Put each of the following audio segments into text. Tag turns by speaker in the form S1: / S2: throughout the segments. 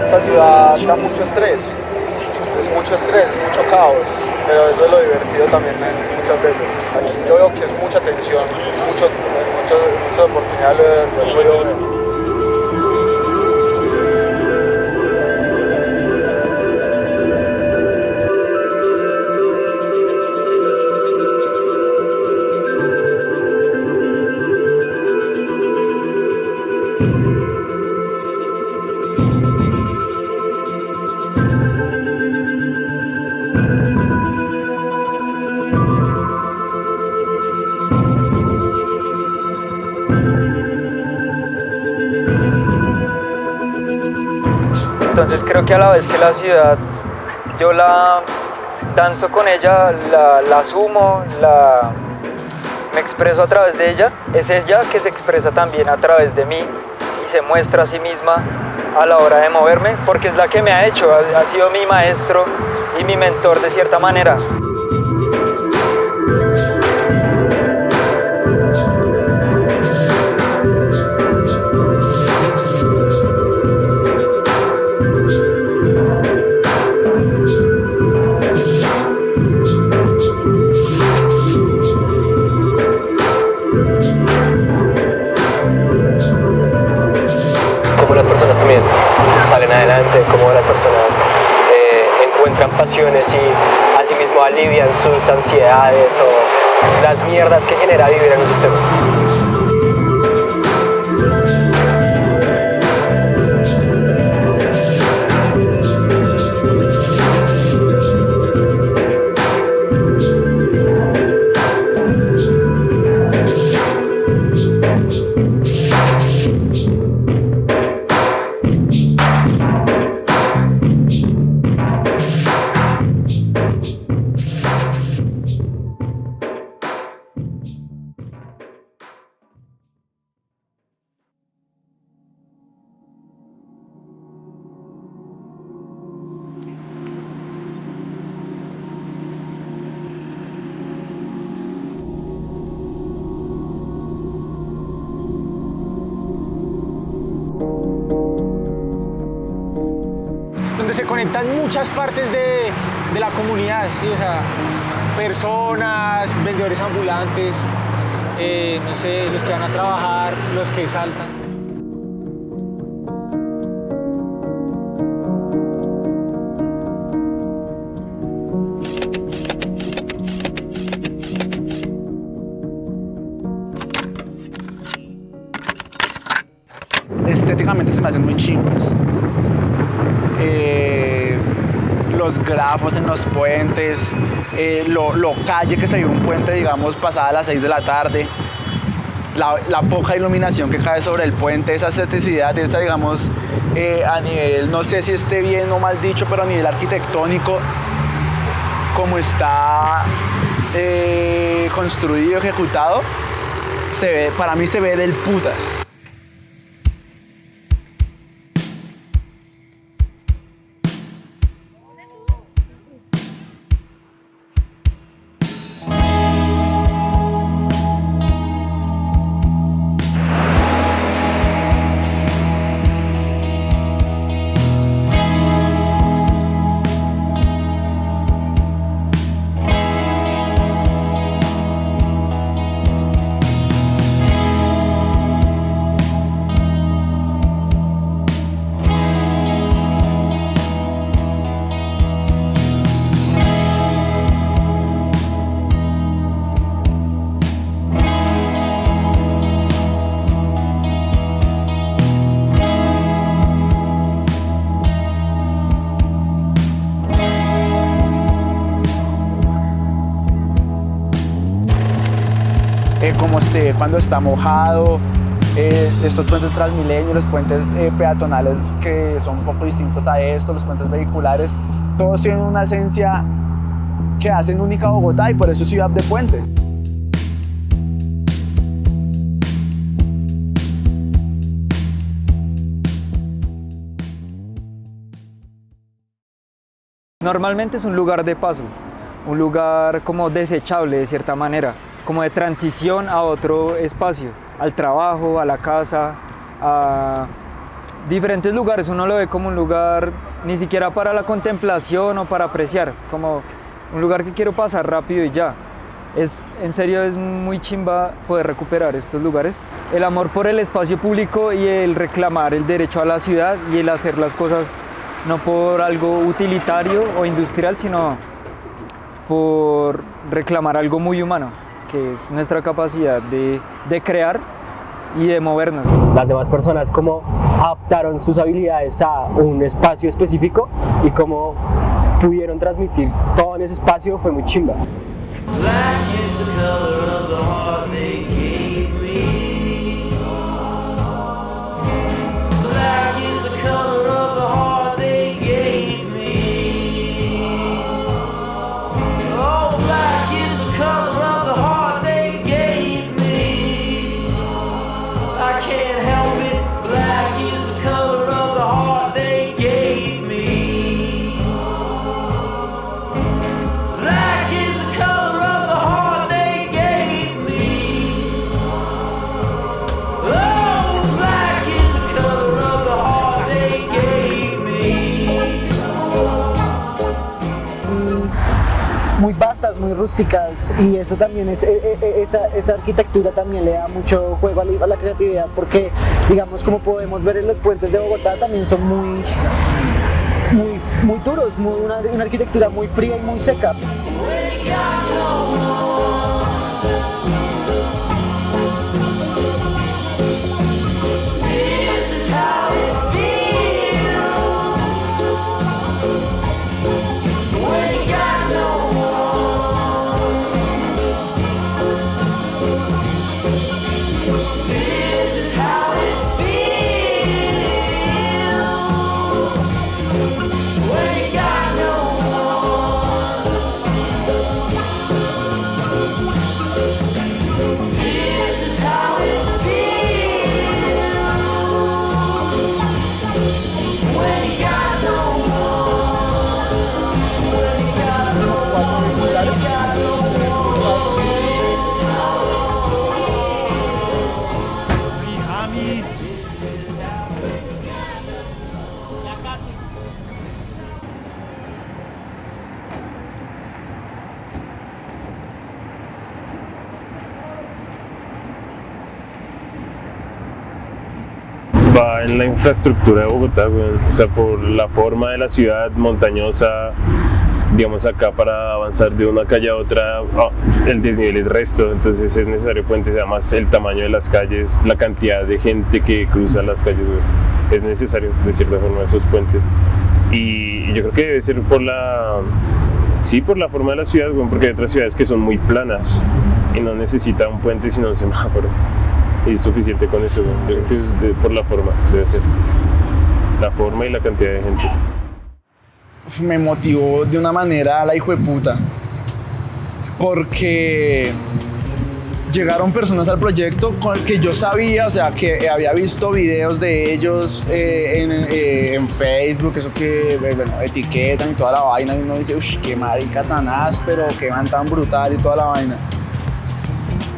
S1: Esta ciudad da mucho estrés, es mucho estrés, mucho caos, pero eso es lo divertido también muchas veces. Aquí yo veo que es mucha tensión, muchas oportunidades de podido ver.
S2: Entonces creo que a la vez que la ciudad, yo la danzo con ella, la asumo, me expreso a través de ella, es ella que se expresa también a través de mí y se muestra a sí misma a la hora de moverme, porque es la que me ha hecho, ha sido mi maestro y mi mentor de cierta manera.
S3: Cómo las personas también salen adelante, cómo las personas encuentran pasiones y asimismo alivian sus ansiedades o las mierdas que genera vivir en un sistema.
S4: Donde se conectan muchas partes de la comunidad, ¿sí? O sea, personas, vendedores ambulantes, no sé, los que van a trabajar, los que saltan.
S5: Estéticamente se me hacen muy chimbas. Los grafos en los puentes, lo calle que se ve un puente, digamos, pasada las 6 de la tarde, la poca iluminación que cae sobre el puente, esa esteticidad, digamos, a nivel, no sé si esté bien o mal dicho, pero a nivel arquitectónico, como está construido, ejecutado, para mí se ve del putas. Como cuando está mojado, estos puentes Transmilenio, los puentes peatonales que son un poco distintos a estos, los puentes vehiculares, todos tienen una esencia que hacen única Bogotá y por eso es ciudad de puentes.
S2: Normalmente es un lugar de paso, un lugar como desechable de cierta manera, como de transición a otro espacio, al trabajo, a la casa, a diferentes lugares. Uno lo ve como un lugar ni siquiera para la contemplación o para apreciar, como un lugar que quiero pasar rápido y ya. En serio es muy chimba poder recuperar estos lugares. El amor por el espacio público y el reclamar el derecho a la ciudad y el hacer las cosas no por algo utilitario o industrial, sino por reclamar algo muy humano, que es nuestra capacidad de crear y de movernos.
S3: Las demás personas cómo adaptaron sus habilidades a un espacio específico y cómo pudieron transmitir todo en ese espacio fue muy chimba.
S6: Muy vastas, muy rústicas, y eso también esa arquitectura también le da mucho juego a la creatividad, porque digamos, como podemos ver en los puentes de Bogotá, también son muy duros, una arquitectura muy fría y muy seca.
S7: Va en la infraestructura de Bogotá, güey. O sea, por la forma de la ciudad montañosa, digamos acá para avanzar de una calle a otra, el desnivel es resto, entonces es necesario puentes, además el tamaño de las calles, la cantidad de gente que cruza las calles, güey. Es necesario de cierta forma esos puentes. Y yo creo que debe ser por la forma de la ciudad, güey, porque hay otras ciudades que son muy planas y no necesita un puente sino un semáforo. Y es suficiente con eso, güey. Yo creo que es por la forma, debe ser. La forma y la cantidad de gente.
S5: Me motivó de una manera a la hijueputa, porque llegaron personas al proyecto con el que yo sabía, o sea, que había visto videos de ellos en Facebook, eso que, bueno, etiquetan y toda la vaina, y uno dice, uff, qué marica tan áspero, qué man tan brutal y toda la vaina.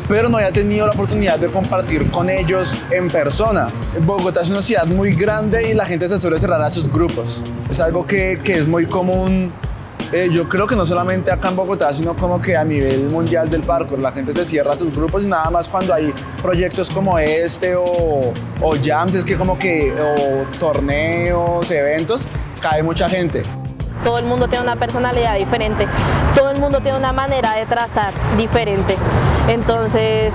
S5: Pero no había tenido la oportunidad de compartir con ellos en persona. Bogotá es una ciudad muy grande y la gente se suele cerrar a sus grupos. Es algo que es muy común, yo creo que no solamente acá en Bogotá, sino como que a nivel mundial del parkour. La gente se cierra a sus grupos y nada más cuando hay proyectos como este o jams, es que como que, o torneos, eventos, cae mucha gente.
S8: Todo el mundo tiene una personalidad diferente, todo el mundo tiene una manera de trazar diferente. Entonces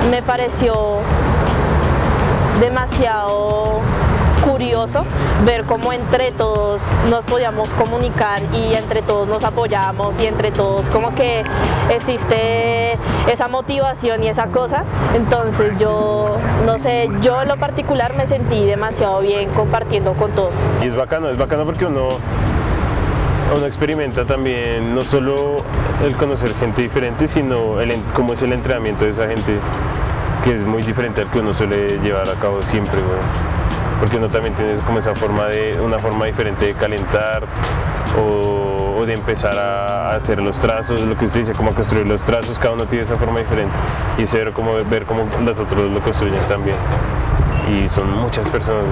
S8: me pareció demasiado curioso ver cómo entre todos nos podíamos comunicar y entre todos nos apoyamos y entre todos como que existe esa motivación y esa cosa. Entonces yo, no sé, yo en lo particular me sentí demasiado bien compartiendo con todos.
S7: Y es bacano porque uno, uno experimenta también no solo el conocer gente diferente, sino cómo es el entrenamiento de esa gente, que es muy diferente al que uno suele llevar a cabo siempre, porque uno también tiene como una forma diferente de calentar o de empezar a hacer los trazos, lo que usted dice, cómo construir los trazos, cada uno tiene esa forma diferente y es ver cómo los otros lo construyen también. Y son muchas personas,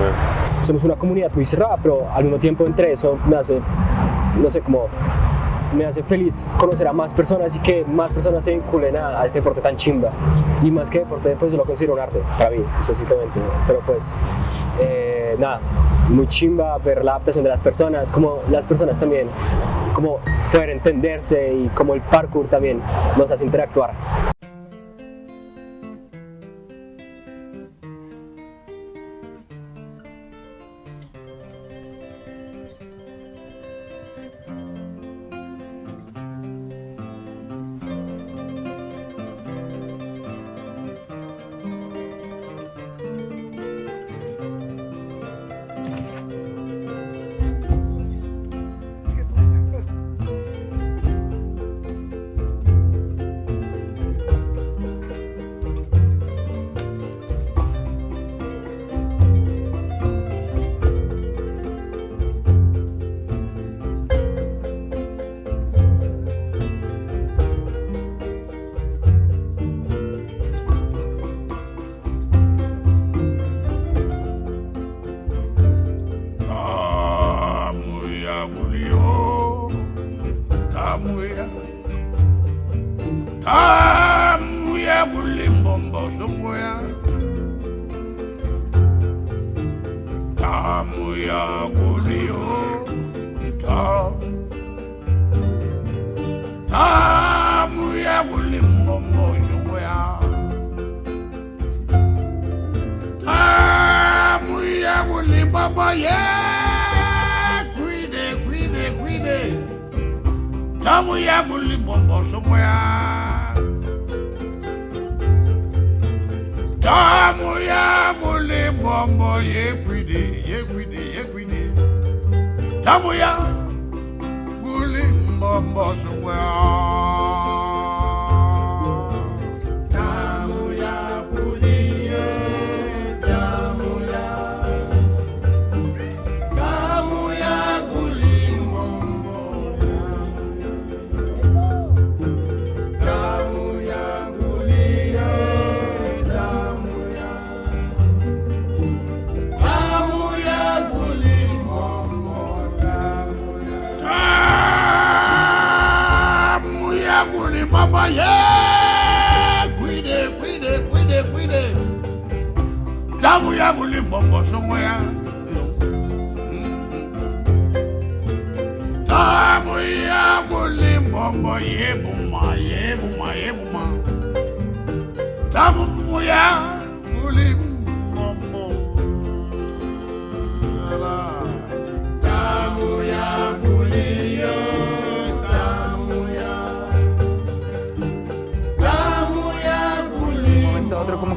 S3: Somos una comunidad muy cerrada, pero al mismo tiempo entre eso me hace, no sé, como me hace feliz conocer a más personas y que más personas se vinculen a este deporte tan chimba. Y más que deporte, pues yo lo considero un arte, para mí específicamente, ¿no? Pero pues, nada, muy chimba ver la adaptación de las personas, como las personas también, como poder entenderse y como el parkour también nos hace interactuar.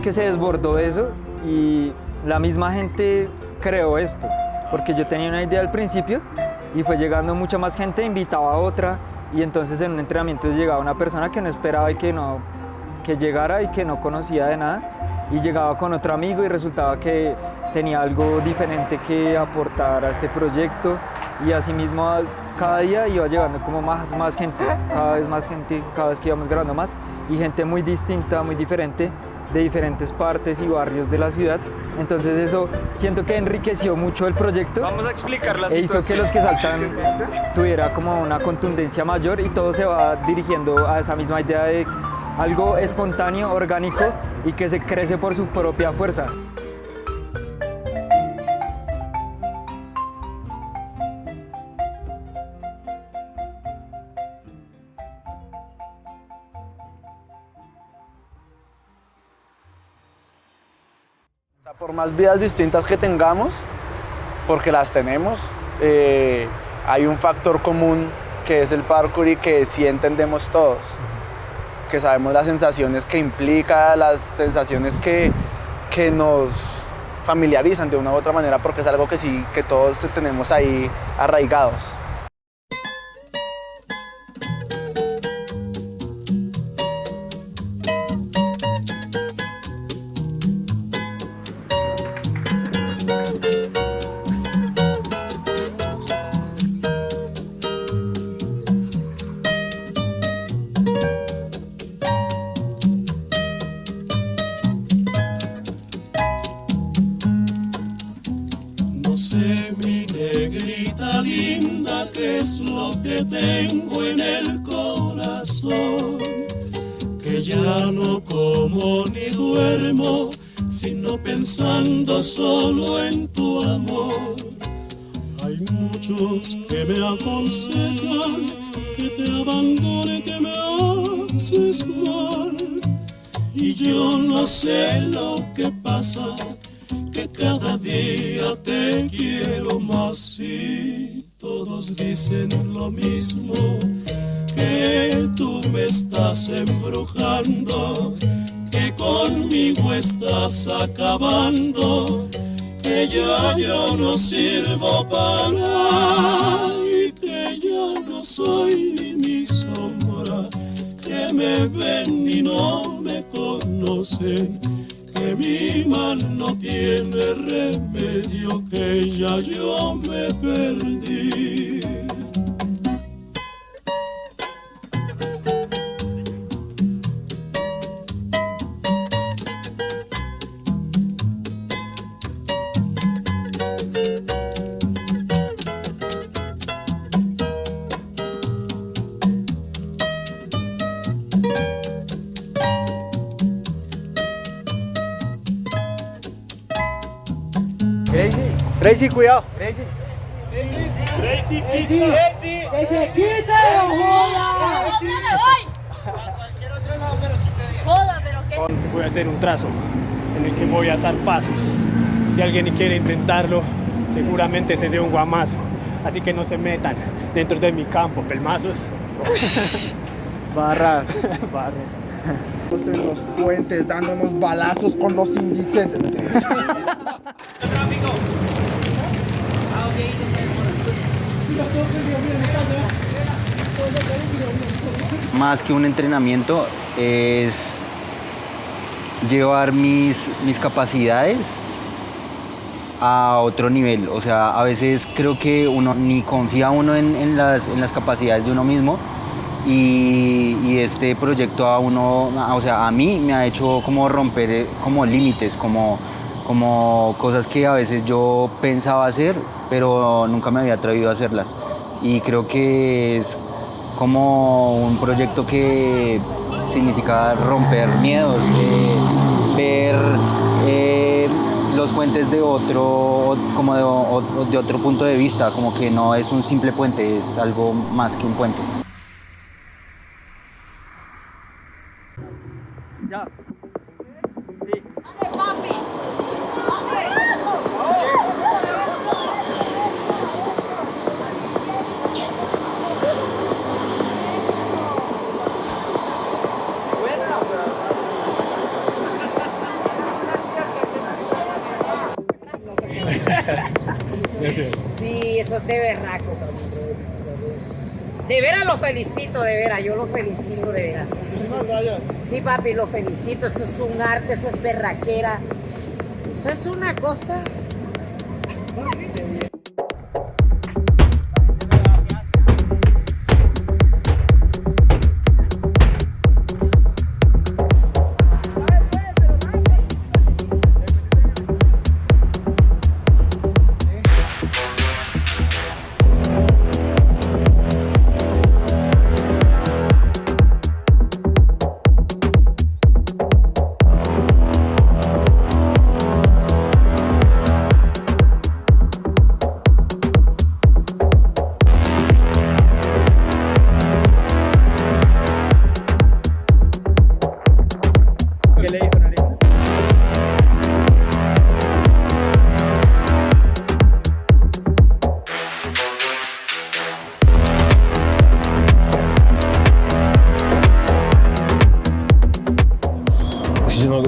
S2: Que se desbordó eso y la misma gente creó esto, porque yo tenía una idea al principio y fue llegando mucha más gente, invitaba a otra y entonces en un entrenamiento llegaba una persona que no esperaba y que llegara y que no conocía de nada y llegaba con otro amigo y resultaba que tenía algo diferente que aportar a este proyecto y así mismo cada día iba llegando como más gente, cada vez más gente, cada vez que íbamos grabando más y gente muy distinta, muy diferente, de diferentes partes y barrios de la ciudad. Entonces eso siento que enriqueció mucho el proyecto.
S4: Vamos a explicar la
S2: e hizo que los que saltan tuviera como una contundencia mayor y todo se va dirigiendo a esa misma idea de algo espontáneo, orgánico y que se crece por su propia fuerza.
S5: Por más vidas distintas que tengamos, porque las tenemos, hay un factor común que es el parkour y que sí entendemos todos, que sabemos las sensaciones que implica, las sensaciones que nos familiarizan de una u otra manera, porque es algo que sí, que todos tenemos ahí arraigados.
S9: ya no como ni duermo, sino pensando solo en tu amor. Hay muchos que me aconsejan que te abandone, que me haces mal. Y yo no sé lo que pasa, que cada día te quiero más y todos dicen lo mismo, que tú me estás embrujando, que conmigo estás acabando, que ya yo no sirvo para y que ya no soy ni mi sombra, que me ven y no me conocen, que mi mal no tiene remedio, que ya yo me perdí.
S1: Tracy, cuidado.
S10: Tracy, quítalo, joda. ¿Dónde me voy? A cualquier otro lado, pero quítate. Joda, pero qué.
S11: Voy a hacer un trazo en el que voy a hacer pasos. Si alguien quiere intentarlo, seguramente se dé un guamazo. Así que no se metan dentro de mi campo, pelmazos.
S1: Barras.
S5: En los puentes dándonos balazos con los indigentes.
S12: Más que un entrenamiento es llevar mis capacidades a otro nivel. O sea, a veces creo que uno ni confía en las capacidades de uno mismo y este proyecto a mí me ha hecho como romper como límites, como cosas que a veces yo pensaba hacer, pero nunca me había atrevido a hacerlas. Y creo que es como un proyecto que significa romper miedos, ver los puentes de otro punto de vista, como que no es un simple puente, es algo más que un puente.
S1: Ya.
S10: Sí. ¡Dale, papi! ¡Dale, eso!
S13: Sí, eso es de berraco. De veras lo felicito, de veras, yo lo felicito, de veras. Sí, papi, lo felicito, eso es un arte, eso es berraquera. Eso es una cosa.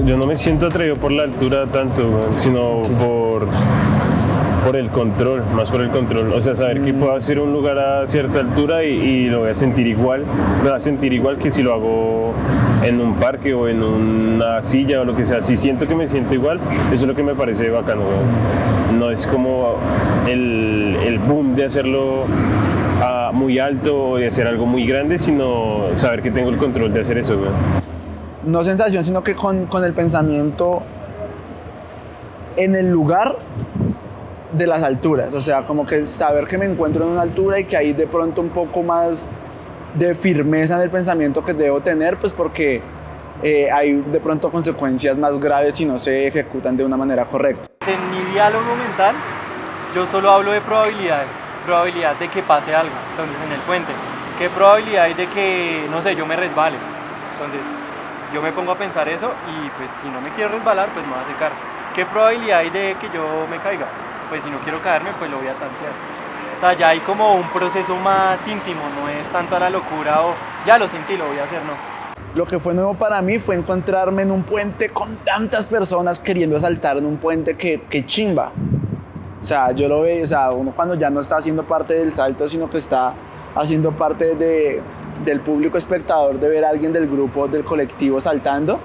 S7: Yo no me siento atraído por la altura tanto, sino por el control, más por el control. O sea, saber que puedo hacer un lugar a cierta altura y lo voy a sentir igual. Me va a sentir igual que si lo hago en un parque o en una silla o lo que sea. Si siento que me siento igual, eso es lo que me parece bacano. No es como el boom de hacerlo muy alto o de hacer algo muy grande, sino saber que tengo el control de hacer eso.
S5: No sensación, sino que con el pensamiento en el lugar de las alturas. O sea, como que saber que me encuentro en una altura y que hay de pronto un poco más de firmeza en el pensamiento que debo tener, pues porque hay de pronto consecuencias más graves si no se ejecutan de una manera correcta.
S14: En mi diálogo mental yo solo hablo de probabilidades, probabilidad de que pase algo. Entonces en el puente, ¿qué probabilidad hay de que, no sé, yo me resbale? Entonces yo me pongo a pensar eso y pues si no me quiero resbalar pues me voy a secar. ¿Qué probabilidad hay de que yo me caiga? Pues si no quiero caerme pues lo voy a tantear. O sea, ya hay como un proceso más íntimo, no es tanto a la locura o ya lo sentí, lo voy a hacer, no.
S5: Lo que fue nuevo para mí fue encontrarme en un puente con tantas personas queriendo saltar en un puente que chimba. O sea, yo lo veo, o sea, uno cuando ya no está haciendo parte del salto, sino que está haciendo parte del público espectador, de ver a alguien del grupo, del colectivo saltando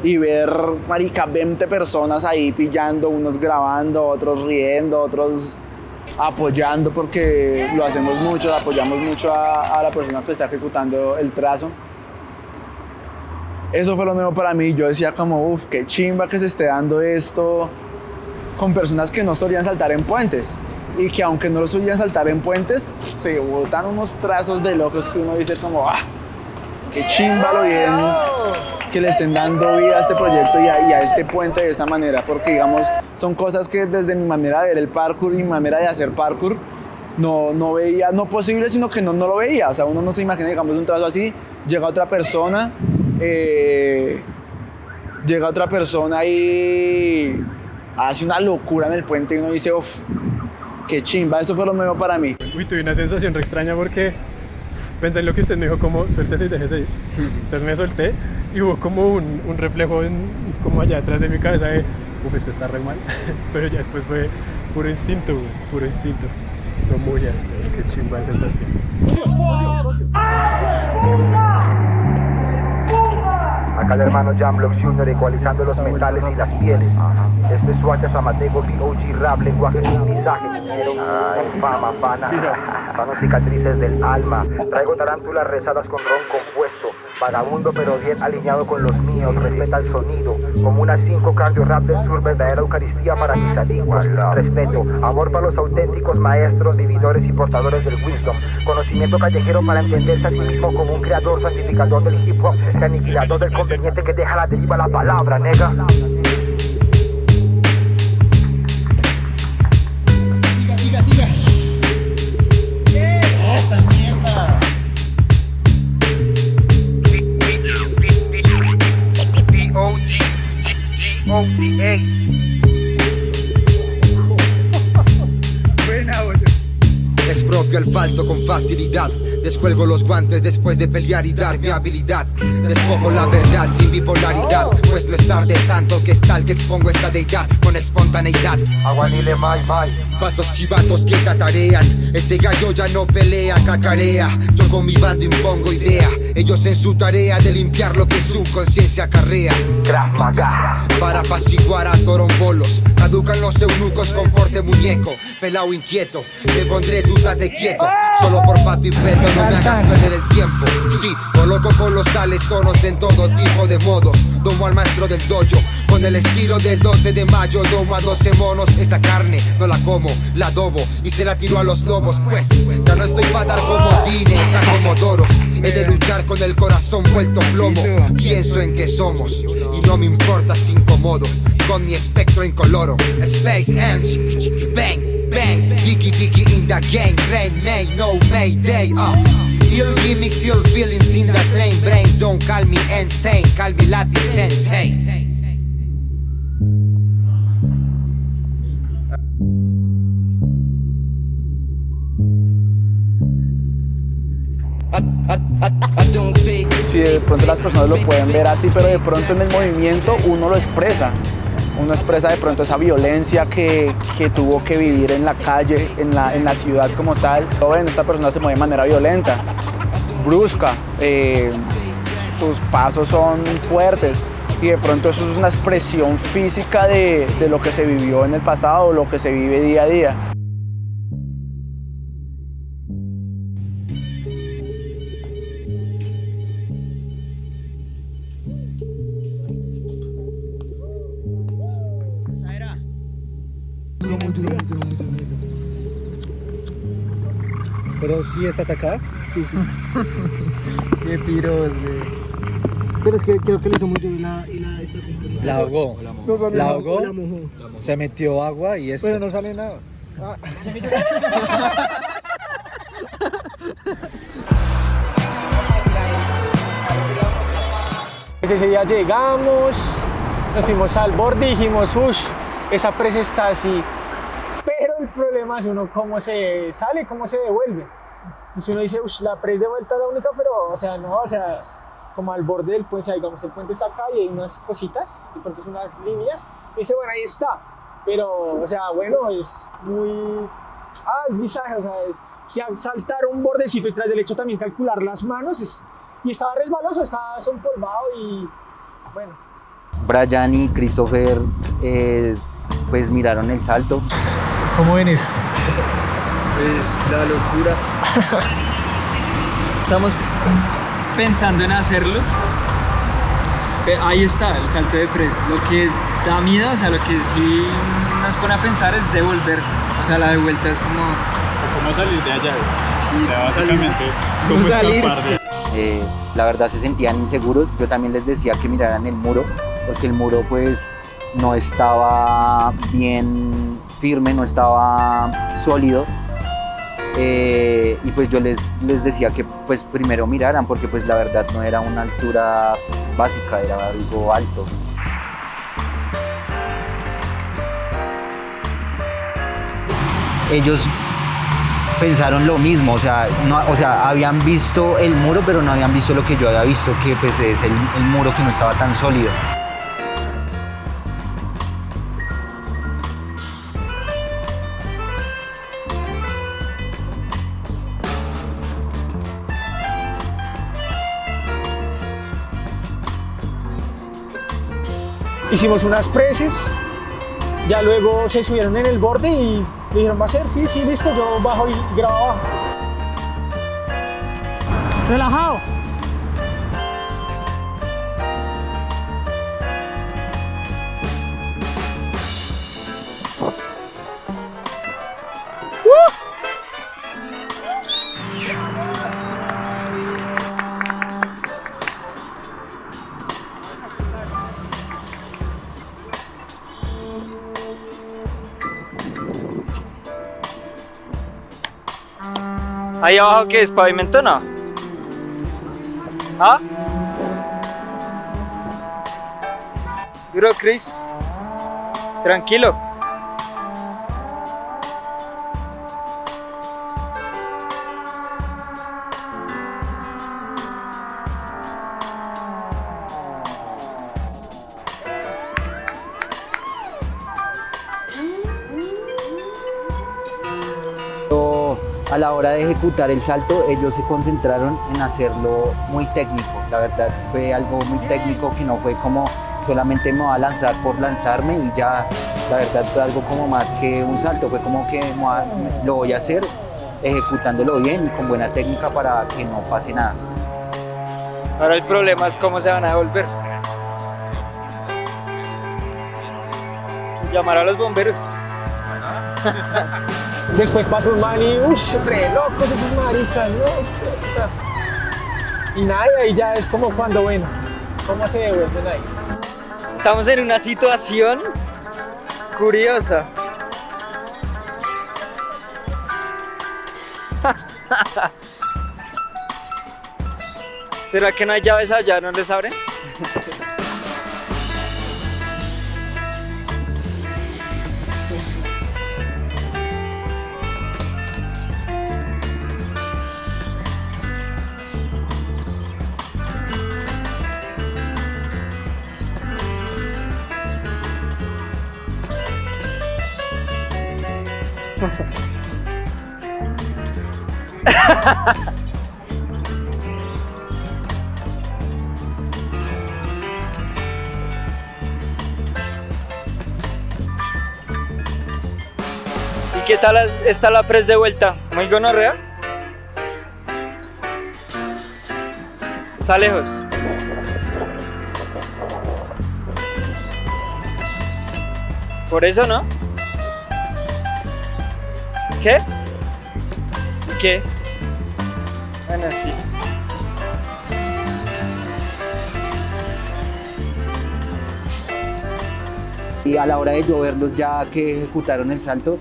S5: y ver, marica, 20 personas ahí pillando, unos grabando, otros riendo, otros apoyando, porque lo hacemos mucho, apoyamos mucho a la persona que está ejecutando el trazo. Eso fue lo nuevo para mí. Yo decía como, uff, qué chimba que se esté dando esto con personas que no solían saltar en puentes y que aunque no lo solían saltar en puentes, se botan unos trazos de locos que uno dice como, ah, qué chimba lo bien que le estén dando vida a este proyecto y a este puente de esa manera, porque digamos, son cosas que desde mi manera de ver el parkour y mi manera de hacer parkour no veía, no posible, sino que no lo veía. O sea, uno no se imagina, digamos, un trazo así, llega otra persona y hace una locura en el puente y uno dice, uff, qué chimba, eso fue lo nuevo para mí.
S11: Uy, tuve una sensación re extraña porque pensé en lo que usted me dijo, como suéltese y déjese ir. Sí. Entonces me solté y hubo como un reflejo como allá atrás de mi cabeza de, uff, esto está re mal. Pero ya después fue puro instinto, güey, puro instinto. Estuvo muy áspero, qué chimba de sensación.
S15: Acá el hermano Jamblocks Jr. ecualizando los metales y las pieles. Este es su hacha Samatego, B.O.G. rap, lenguaje sin pisaje, dinero, fama, pana, sanos cicatrices del alma. Traigo tarántulas rezadas con ron compuesto, vagabundo pero bien alineado con los míos, respeta el sonido, como unas 5 cardio rap del sur, verdadera eucaristía para mis adictos. Respeto, amor para los auténticos maestros, vividores y portadores del wisdom, conocimiento callejero para entenderse a sí mismo como un creador, santificador del hip hop, aniquilador del conveniente que deja la deriva la palabra, nega.
S9: Siga. Esa mierda.
S15: B.O.G. Expropio al falso con facilidad. Descuelgo los guantes después de pelear y dar mi habilidad. Despojo la verdad sin bipolaridad, pues no es tarde tanto que es tal que expongo esta deidad con espontaneidad. Aguanile mai. Pasos chivatos que tatarean, ese gallo ya no pelea, cacarea. Yo con mi bando impongo idea, ellos en su tarea de limpiar lo que su conciencia acarrea. Krav Maga, para apaciguar a torombolos. Caducan los eunucos con porte muñeco. Pelao inquieto, te pondré tú tate quieto. Solo por pato y peto no me hagas perder el tiempo. Sí, coloco colosales tonos en todo tipo de modos. Domo al maestro del dojo, con el estilo del 12 de mayo. Domo a 12 monos, esa carne no la como, la adobo y se la tiro a los lobos. Pues, ya no estoy para dar comodines a comodoros. He de luchar con el corazón vuelto plomo. Pienso en que somos y no me importa si incomodo. Con mi espectro incoloro. Space Ant, bang, bang. Diggy in the game. Rain, May, no Mayday. Ill gimmicks, ill feelings in the train. Brain, don't call me Einstein, call me Latin Sensei.
S5: Si de pronto las personas lo pueden ver así, pero de pronto en el movimiento uno lo expresa. Uno expresa de pronto esa violencia que tuvo que vivir en la calle, en la ciudad como tal. Ven, esta persona se mueve de manera violenta, brusca, sus pasos son fuertes y de pronto eso es una expresión física de lo que se vivió en el pasado o lo que se vive día a día.
S6: Pero sí está atacada. Sí. Qué piros, güey. Pero es que creo que le hizo muy duro
S16: La ahogó. La ahogó, se metió agua y eso.
S4: Pero no sale nada. Ah. Ese día llegamos, nos fuimos al borde y dijimos, uff, esa presa está así. Pero el problema es uno cómo se sale, cómo se devuelve. Entonces uno dice, uff, la presa de vuelta es la única, pero, o sea, no, o sea, como al borde del puente, o sea, digamos, el puente está acá y hay unas cositas, de pronto son unas líneas, y dice, bueno, ahí está. Pero, o sea, bueno, es muy... es visaje, o sea, saltar un bordecito y tras del hecho también calcular las manos, y estaba resbaloso, estaba empolvado y, bueno.
S12: Brian y Christopher, pues miraron el salto.
S4: ¿Cómo ven eso?
S2: Pues la locura. Estamos pensando en hacerlo. Ahí está el salto de press. Lo que da miedo, o sea, lo que sí nos pone a pensar es devolver. O sea, la de vuelta es como...
S11: ¿Cómo salir de allá?
S2: Sí,
S11: o sea, básicamente, ¿cómo escapar?
S12: La verdad se sentían inseguros. Yo también les decía que miraran el muro, porque el muro pues no estaba bien firme, no estaba sólido. Y pues yo les decía que pues primero miraran, porque pues la verdad no era una altura básica, era algo alto. Ellos pensaron lo mismo, o sea, habían visto el muro, pero no habían visto lo que yo había visto, que pues es el muro que no estaba tan sólido.
S4: Hicimos unas preses, ya luego se subieron en el borde y dijeron, ¿va a ser? Sí, listo, yo bajo y grabo abajo. Relajado.
S2: Ahí abajo, ¿qué es? ¿Pavimento no? ¿Ah? Duro, Chris. Tranquilo.
S12: A la hora de ejecutar el salto, ellos se concentraron en hacerlo muy técnico. La verdad fue algo muy técnico, que no fue como solamente me voy a lanzar por lanzarme y ya. La verdad fue algo como más que un salto, fue como que lo voy a hacer ejecutándolo bien y con buena técnica para que no pase nada.
S2: Ahora el problema es cómo se van a devolver. Llamar a los bomberos.
S4: Después pasó un man y re locos esos maricas, ¿no? Y nada, ahí ya es como cuando, bueno, ¿cómo se devuelven ahí?
S2: Estamos en una situación curiosa. ¿Será que no hay llaves allá? ¿No les abren? ¿Y qué tal está la press de vuelta? ¿Muy gonorrea? ¿Está lejos? ¿Por eso no? ¿Qué? ¿Y qué? Bueno, sí.
S12: Y a la hora de yo verlos ya que ejecutaron el salto,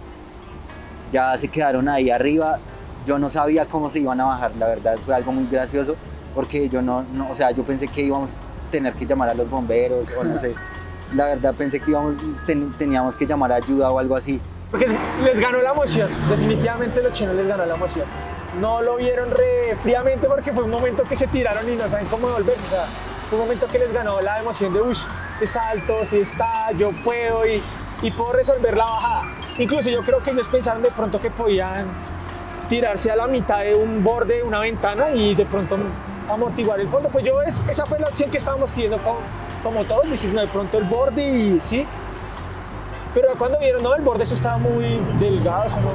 S12: ya se quedaron ahí arriba. Yo no sabía cómo se iban a bajar, la verdad fue algo muy gracioso porque yo o sea, yo pensé que íbamos a tener que llamar a los bomberos o no sé. La verdad pensé que teníamos que llamar ayuda o algo así.
S4: Porque les ganó la emoción, definitivamente los chinos les ganó la emoción. No lo vieron fríamente porque fue un momento que se tiraron y no saben cómo devolverse. O sea, fue un momento que les ganó la emoción de ese salto, si está, yo puedo y puedo resolver la bajada. Incluso yo creo que ellos pensaron de pronto que podían tirarse a la mitad de un borde de una ventana y de pronto amortiguar el fondo. Pues esa fue la opción que estábamos pidiendo como todos, decir, no, de pronto el borde y sí. Pero cuando vieron, no, el borde eso estaba muy delgado, eso no.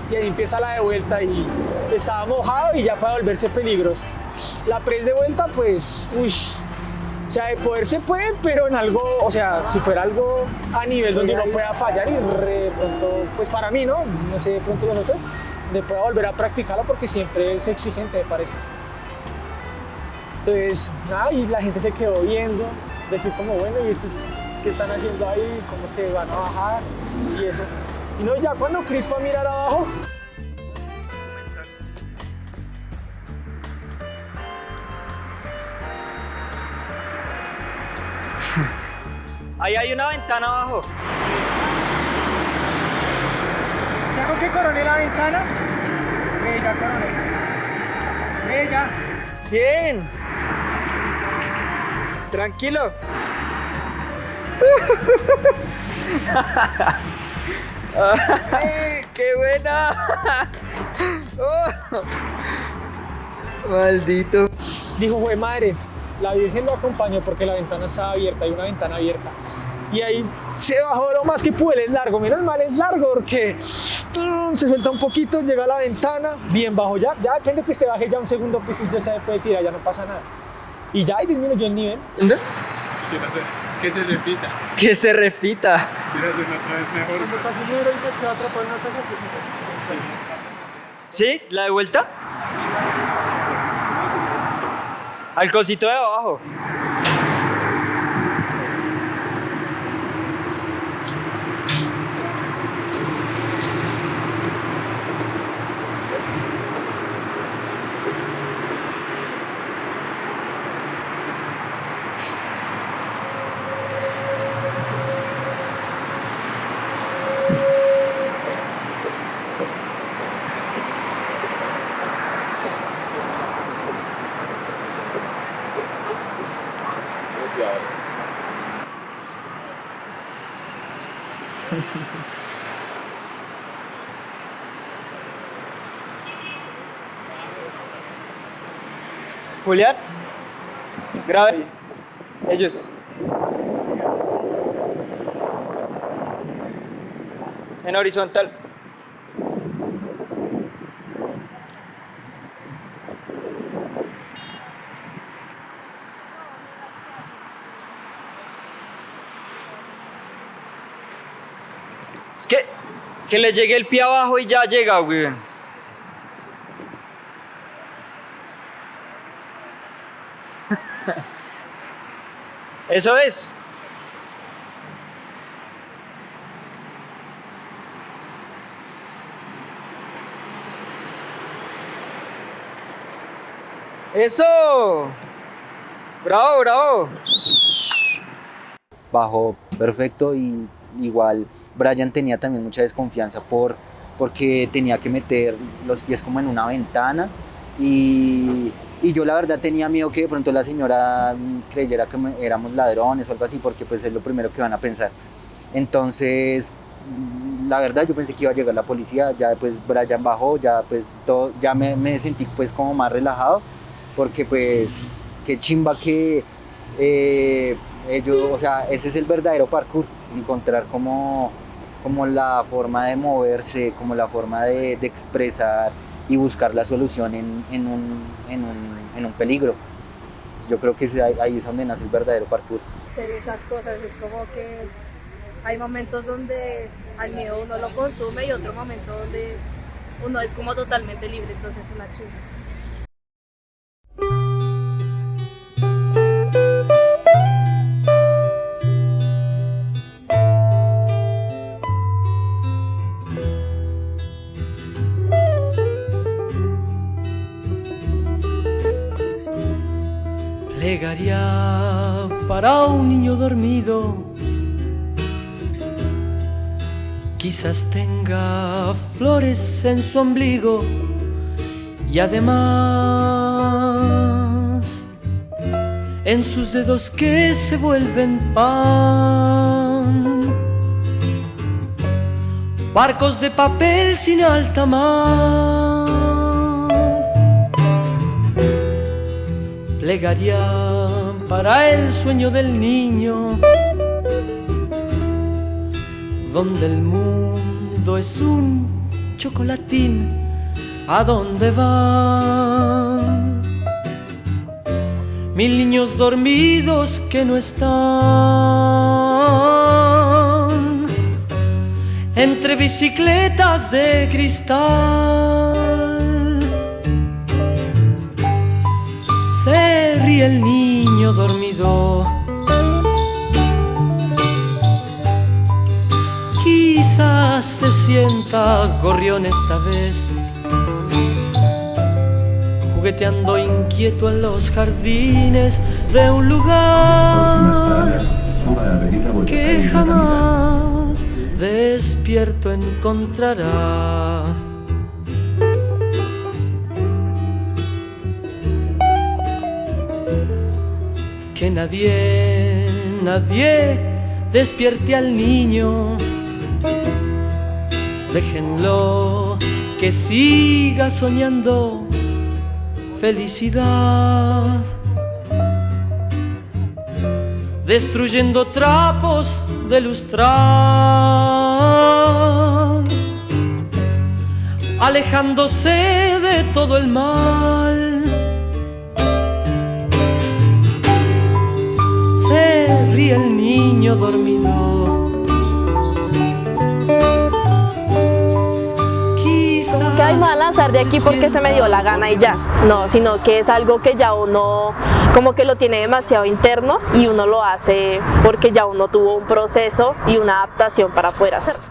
S4: Y ahí empieza la de vuelta y estaba mojado y ya para volverse peligroso. La press de vuelta, pues, o sea, de poder se puede, pero en algo, o sea, si fuera algo a nivel donde uno pueda fallar y de pronto, pues para mí, ¿no? No sé, de pronto los otros, de pueda volver a practicarlo porque siempre es exigente, me parece. Entonces, nada, y la gente se quedó viendo, decir como, bueno, ¿y estos qué están haciendo ahí? ¿Cómo se van a bajar? Y eso. Y no, ya cuando Chris fue a mirar abajo,
S2: Ahí hay una ventana abajo.
S4: ¿ya con qué coroné la ventana? Ya coroné. Ya.
S2: Bien. Tranquilo. ¡Qué buena! Maldito.
S4: Dijo, güey, madre, la Virgen lo acompañó porque la ventana estaba abierta, hay una ventana abierta. Y ahí se bajó lo más que pude, él es largo, menos mal es largo porque se suelta un poquito, llega a la ventana, bien bajo ya depende que usted baje ya un segundo piso y ya se puede tirar, ya no pasa nada. Y ya ahí disminuyó el nivel.
S11: Quiero hacer que se repita.
S2: Que se repita.
S11: Quiero hacerlo otra vez mejor.
S2: ¿Sí? ¿La de vuelta? Al cosito de abajo. Julián, grabe. Ellos. En horizontal. Es que le llegue el pie abajo y ya llega, güey. Eso es. Eso. Bravo, bravo.
S12: Bajó perfecto y igual Brian tenía también mucha desconfianza porque tenía que meter los pies como en una ventana y yo la verdad tenía miedo que de pronto la señora creyera que éramos ladrones o algo así, porque pues es lo primero que van a pensar. Entonces, la verdad yo pensé que iba a llegar la policía, ya pues Brian bajó, ya pues todo, ya me sentí pues como más relajado, porque pues qué chimba que ellos, o sea, ese es el verdadero parkour, encontrar como la forma de moverse, como la forma de expresar y buscar la solución en un peligro. Yo creo que ahí es donde nace el verdadero parkour.
S8: Hacer esas cosas es como que hay momentos donde al miedo uno lo consume y otro momento donde uno es como totalmente libre, entonces es una chimba.
S17: Plegaria para un niño dormido, quizás tenga flores en su ombligo y además en sus dedos que se vuelven pan, barcos de papel sin alta mar. Plegaria para el sueño del niño, donde el mundo es un chocolatín, ¿a dónde van? 1000 niños dormidos que no están entre bicicletas de cristal. Se ríe el niño dormido, quizás se sienta gorrión esta vez, jugueteando inquieto en los jardines de un lugar que jamás despierto encontrará. Que nadie despierte al niño, déjenlo que siga soñando felicidad, destruyendo trapos de lustrar, alejándose de todo el mal. Se ríe el niño dormido,
S8: Como que ay, me voy a lanzar de aquí porque se me dio la gana y ya. No, sino que es algo que ya uno como que lo tiene demasiado interno y uno lo hace porque ya uno tuvo un proceso y una adaptación para poder hacerlo.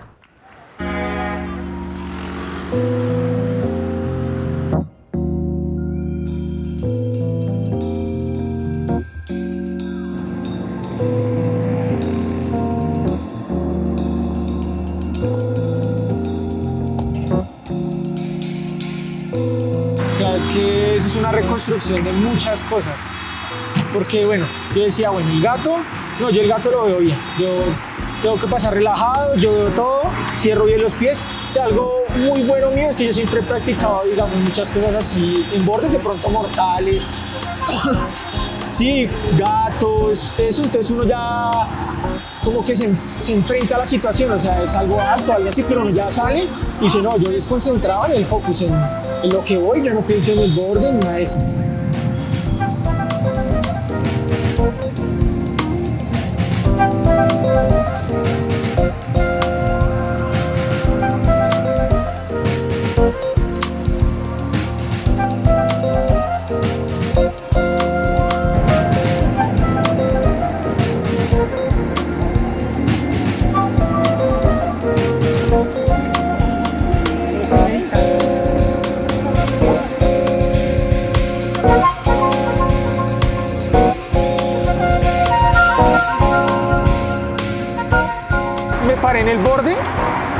S4: Es que eso es una reconstrucción de muchas cosas. Porque bueno, yo decía, bueno, el gato, no, yo el gato lo veo bien. Yo tengo que pasar relajado, yo veo todo, cierro bien los pies. O sea, algo muy bueno mío es que yo siempre he practicado, digamos, muchas cosas así, en bordes de pronto mortales. Sí, gatos, eso, entonces uno ya como que se enfrenta a la situación, o sea, es algo alto, algo así, pero uno ya sale y dice, no, yo desconcentrado en el focus, en lo que voy, yo no pienso en el borde ni nada de eso. En el borde,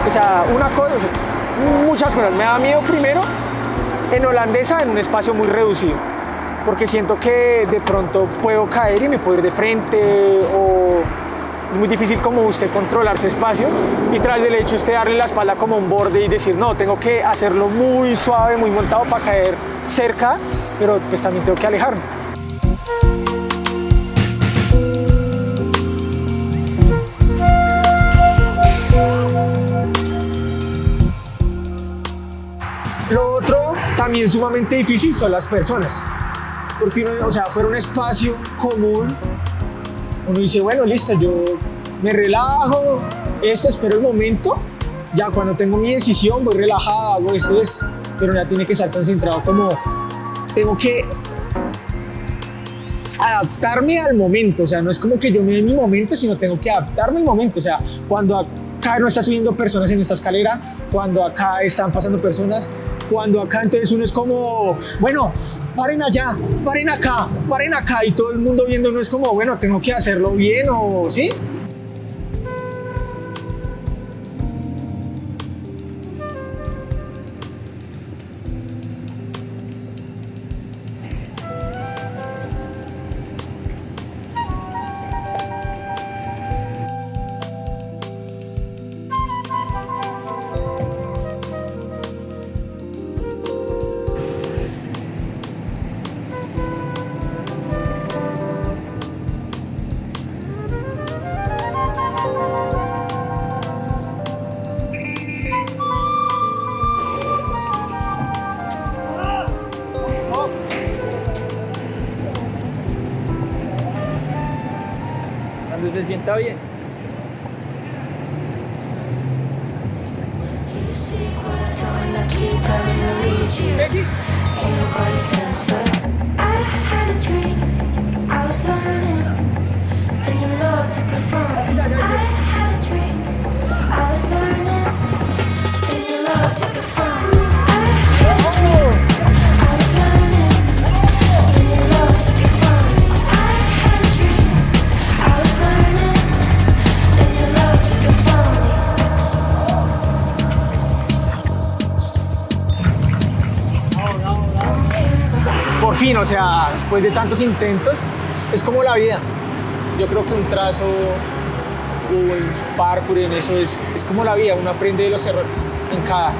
S4: o sea, muchas cosas. Me da miedo primero en holandesa en un espacio muy reducido, porque siento que de pronto puedo caer y me puedo ir de frente, o es muy difícil como usted controlar su espacio y tras del hecho usted darle la espalda como un borde y decir no, tengo que hacerlo muy suave, muy montado para caer cerca, pero pues también tengo que alejarme. Lo otro también sumamente difícil son las personas, porque uno, o sea, fuera un espacio común, uno dice, bueno, listo, yo me relajo, espero el momento, ya cuando tengo mi decisión voy relajado, hago esto, pero ya tiene que estar concentrado como, tengo que adaptarme al momento, o sea, no es como que yo me dé mi momento, sino tengo que adaptarme al momento, o sea, cuando acá no está subiendo personas en esta escalera, cuando acá están pasando personas, cuando acá entonces uno es como, bueno, paren allá, paren acá, y todo el mundo viendo, no es como, bueno, tengo que hacerlo bien o sí.
S2: Cuando se sienta bien.
S4: Por fin, o sea, después de tantos intentos, es como la vida. Yo creo que un trazo, un parkour en eso es como la vida, uno aprende de los errores en cada.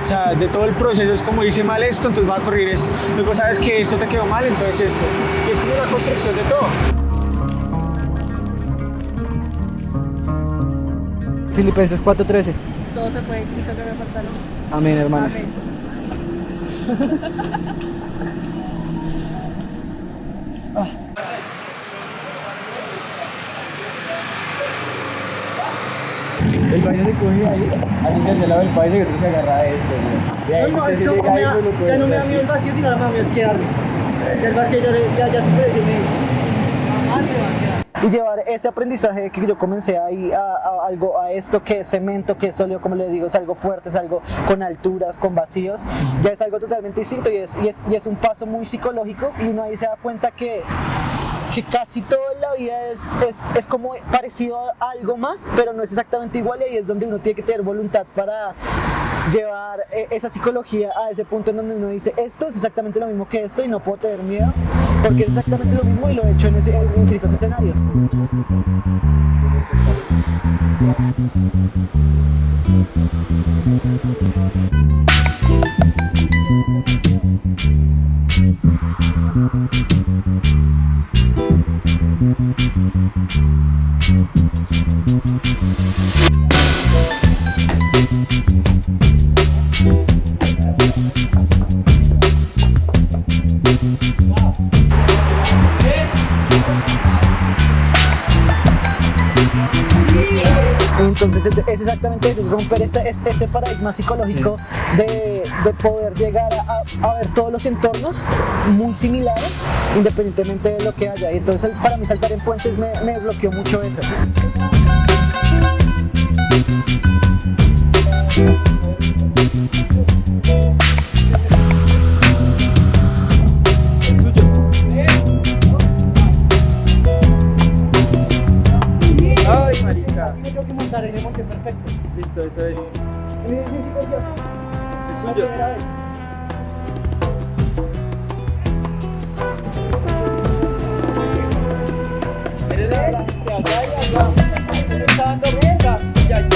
S4: O sea, de todo el proceso es como hice mal esto, entonces va a corregir esto. Luego sabes que esto te quedó mal, entonces esto. Y es como una construcción de todo.
S6: Filipenses 4:13.
S10: Todo se puede, Cristo que me fortalece.
S6: Amén, hermano.
S10: Amén.
S2: El baño se coge ahí, así se hace el lado del país y otro se agarra a esto. De ahí usted se llega ahí, uno puede
S6: ya no me da
S2: hacer
S6: miedo el vacío, sino la mami es quedarme. Ya el vacío ya se parece y llevar ese aprendizaje que yo comencé ahí a esto que es cemento, que es sólido, como le digo, es algo fuerte, es algo con alturas, con vacíos, ya es algo totalmente distinto y es un paso muy psicológico y uno ahí se da cuenta que casi todo en la vida es como parecido a algo más, pero no es exactamente igual, y ahí es donde uno tiene que tener voluntad para llevar esa psicología a ese punto en donde uno dice, esto es exactamente lo mismo que esto y no puedo tener miedo, porque es exactamente lo mismo y lo he hecho en infinitos escenarios. Entonces es exactamente eso, es romper ese paradigma psicológico de poder llegar a ver todos los entornos muy similares independientemente de lo que haya. Y entonces para mí saltar en puentes me desbloqueó mucho eso.
S2: Ay, marica.
S6: Así me tengo que montar y me monté perfecto.
S2: Listo, eso es.
S6: Es suyo.
S2: Está dando vista. Ya,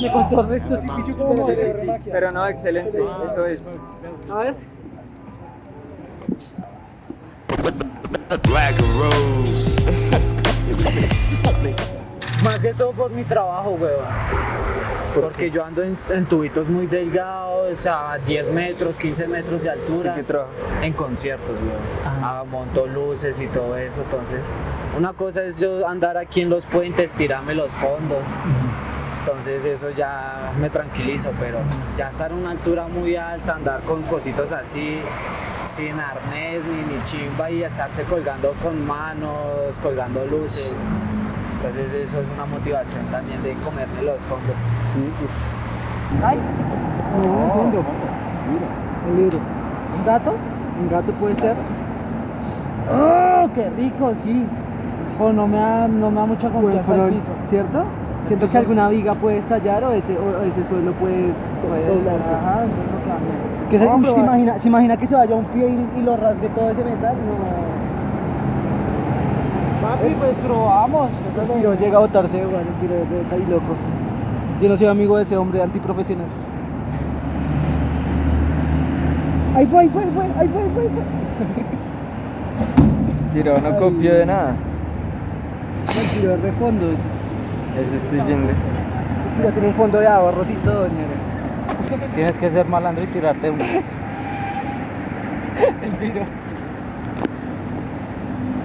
S6: me costó el resto, sí, pillo como
S2: Sí. Pero no, excelente, eso es.
S6: A ver.
S18: Black Rose.
S19: Más que todo por mi trabajo, weón. Porque yo ando en tubitos muy delgados, o sea, 10 metros, 15 metros de altura.
S2: ¿Sí que trabaja?
S19: En conciertos, weón. Monto luces y todo eso. Entonces, una cosa es yo andar aquí en los puentes, tirarme los fondos. Entonces, eso ya me tranquilizo, pero ya estar en una altura muy alta, andar con cositos así, sin arnés ni chimba y estarse colgando con manos, colgando luces. Entonces eso es una motivación también de comerme los fondos.
S6: Sí, ¡ay! No, un fondo. El libro. ¿Un gato? ¿Un gato puede ser? ¡Oh, qué rico, sí! O no me da mucha confianza el piso. ¿Cierto? Siento que alguna viga puede estallar o ese suelo puede doblarse. Ajá, ¿qué se imagina que se vaya a un pie y lo rasgue todo ese metal? No. Papi, pues probamos. Yo llega a botarse, bueno, está ahí loco. Yo no soy amigo de ese hombre antiprofesional. Ahí fue.
S2: Tiro, no copió de nada.
S6: No, tiro de fondos.
S2: Eso estoy viendo.
S6: Mira, tiene un fondo de ahorros y todo, ñero.
S2: Tienes que ser malandro y tirarte uno.
S6: El tiro.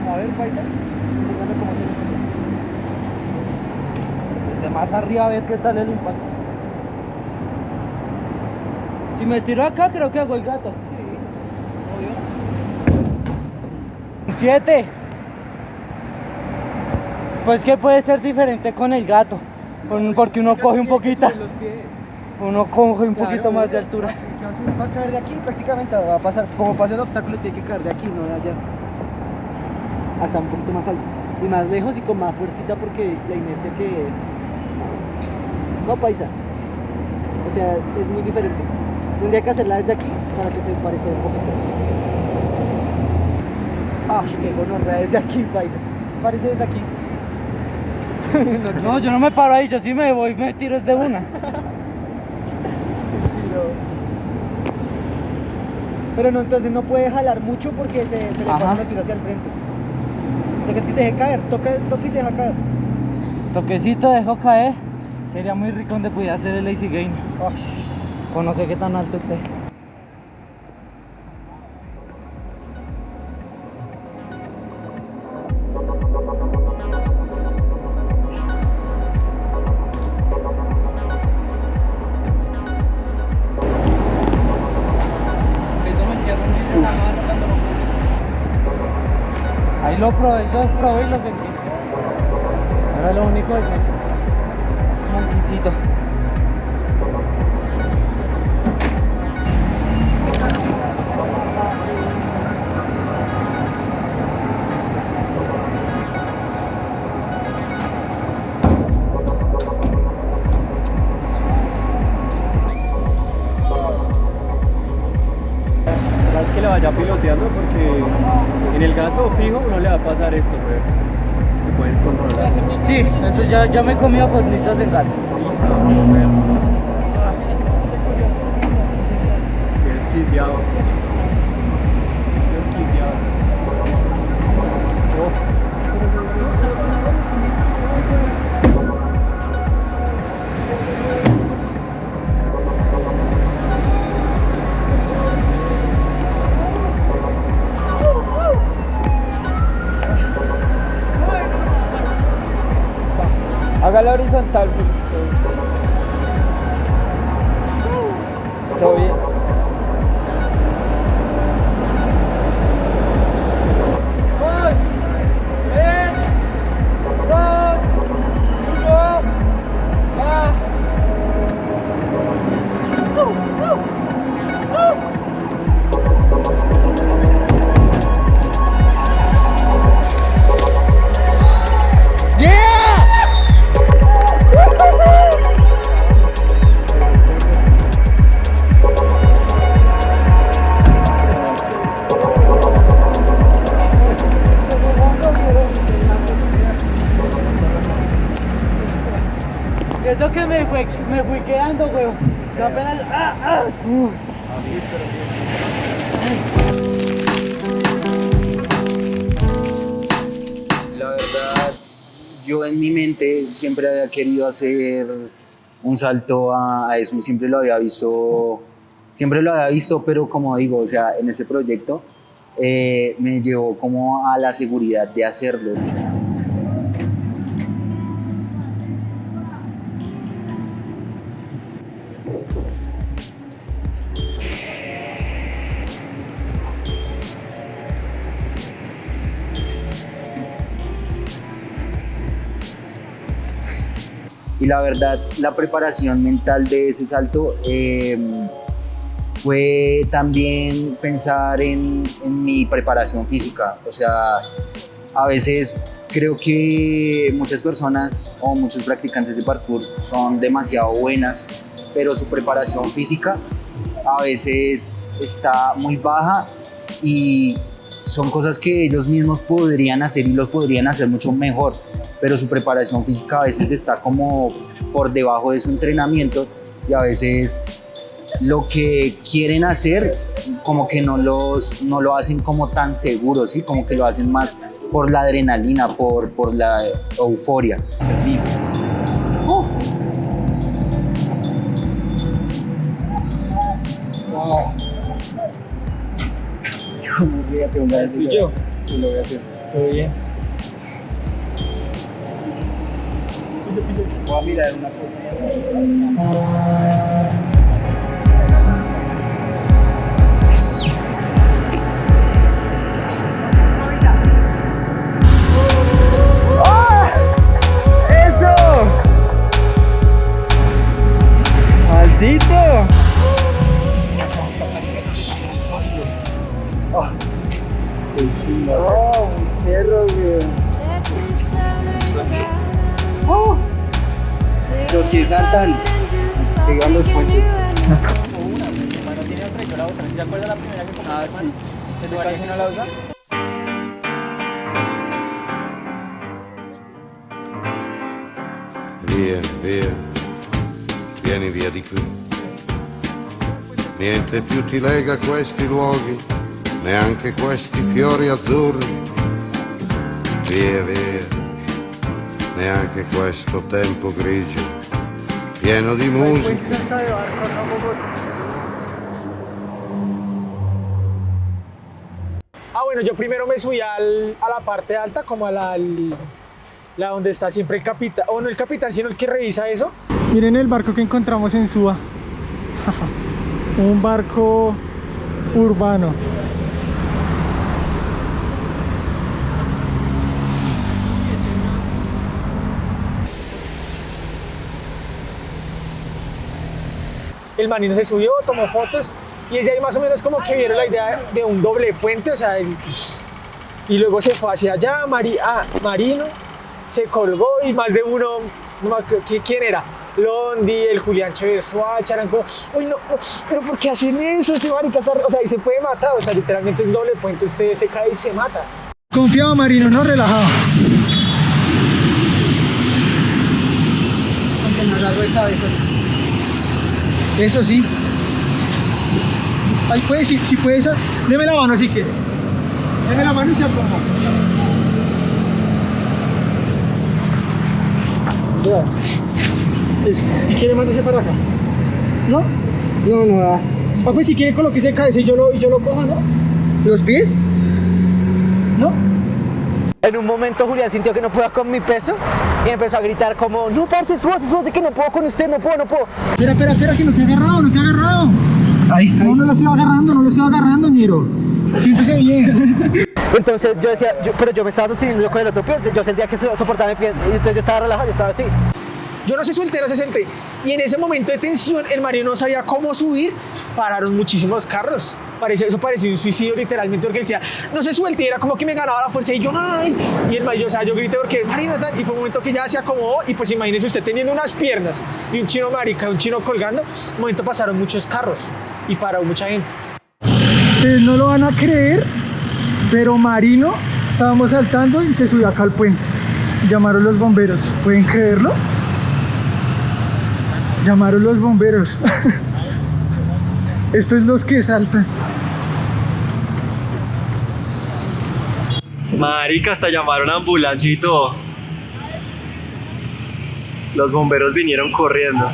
S6: A ver, paisa. Enséñame cómo se lo. Desde más arriba a ver qué tal el impacto. Si me tiro acá, creo que hago el gato. Sí, obvio. Un 7. Pues que puede ser diferente con el gato. Porque uno coge un poquito. Uno coge un poquito más de altura. Va a caer de aquí prácticamente, va a pasar. Como pasa el obstáculo, tiene que caer de aquí, no de allá. Hasta un poquito más alto y más lejos y con más fuercita porque la inercia que... No, paisa. O sea, es muy diferente. Tendría que hacerla desde aquí para que se parezca un poquito. Ah, qué gonorrea desde aquí, paisa. Parece desde aquí. No, yo no me paro ahí, yo sí me voy, me tiro desde una. Pero no, entonces no puede jalar mucho porque se le pasan los pies hacia el frente. Toques que se deje caer, toque y se deja caer. Toquecito, dejo caer. Sería muy rico donde pudiera hacer el lazy gain. O no sé qué tan alto esté. Ahí lo probé y lo sentí. Ahora lo único es eso. Es un monquincito.
S14: Es que le vaya piloteando porque en el gato fijo no le va a pasar esto, pero te puedes controlar.
S6: Sí, eso ya me he comido fonditos de gato.
S14: Listo, qué desquiciado.
S2: Hágala horizontal, pues. Todo bien.
S10: me fui quedando, weón. Yo apenas.
S12: La verdad, yo en mi mente siempre había querido hacer un salto a eso y siempre lo había visto, pero como digo, o sea, en ese proyecto me llevó como a la seguridad de hacerlo. Y la verdad, la preparación mental de ese salto fue también pensar en mi preparación física. O sea, a veces creo que muchas personas o muchos practicantes de parkour son demasiado buenas, pero su preparación física a veces está muy baja y son cosas que ellos mismos podrían hacer y lo podrían hacer mucho mejor, pero su preparación física a veces está como por debajo de su entrenamiento y a veces lo que quieren hacer como que no lo hacen como tan seguro, ¿sí? Como que lo hacen más por la adrenalina, por la euforia.
S4: Wow. ¿Cómo ríate una vez? Sí, yo lo voy a hacer. ¿Todo bien? Voy a mirar una cosa.
S6: ¡Maldito!
S4: ¡Oh, perro, güey!
S6: Los que saltan, que llevan los puentes.
S14: Bueno, tiene otra y yo la otra. ¿Se acuerda la primera que compré? Ah, sí. ¿Te parece no la usa?
S18: Vieni via di qui. Niente più ti lega a questi luoghi, neanche questi fiori azzurri. Via, neanche questo tempo grigio, pieno di musica.
S4: Bueno, yo primero me subí a la parte alta, como a la donde está siempre el capitán, o no el capitán, sino el que revisa eso.
S11: Miren el barco que encontramos en Suba. Un barco urbano.
S4: El manino se subió, tomó fotos y desde ahí más o menos como que vieron la idea de un doble puente, o sea, y luego se fue hacia allá, Marino se colgó y más de uno, no me acuerdo quién era, Londi, el Julián Chévez Suacha, eran como, uy no, pero ¿por qué hacen eso? Ese marica, o sea, y se puede matar, o sea, literalmente un doble puente, usted se cae y se mata.
S11: Confiado, Marino, no relajado.
S6: Aunque no largo de cabeza.
S11: Eso sí. Ahí puede, si puedes, deme la mano si quiere. Deme la mano y se acomoda. Si quiere, mándese para acá. ¿No?
S6: No da.
S11: Ah, pues si quiere, colóquese cabeza y yo lo cojo, ¿no?
S6: ¿Los pies?
S11: Sí. ¿No?
S6: En un momento Julián sintió que no podía con mi peso y empezó a gritar como, no, parce, súbase, que no puedo con usted, no puedo.
S11: Espera, que no te ha agarrado. Ahí. No lo estoy agarrando, Niro. Siéntese bien.
S6: Entonces yo decía, pero yo me estaba sosteniendo con el otro pie, yo sentía que soportaba mi pie, y entonces yo estaba relajado, yo estaba así.
S4: Yo no sé solté, y en ese momento de tensión el marino no sabía cómo subir, pararon muchísimos carros. Eso parecía un suicidio literalmente, porque él decía, no se suelte, era como que me ganaba la fuerza y yo no, y el marino, o sea, yo grité porque marino tal, y fue un momento que ya se acomodó y pues imagínese usted teniendo unas piernas y un chino marica, un chino colgando, un momento pasaron muchos carros y paró mucha gente.
S11: Ustedes no lo van a creer, pero Marino, estábamos saltando y se subió acá al puente. Llamaron los bomberos, ¿pueden creerlo?
S4: Llamaron los bomberos. Estos los que saltan.
S14: Marica, hasta llamaron a ambulancia y todo. Los bomberos vinieron corriendo.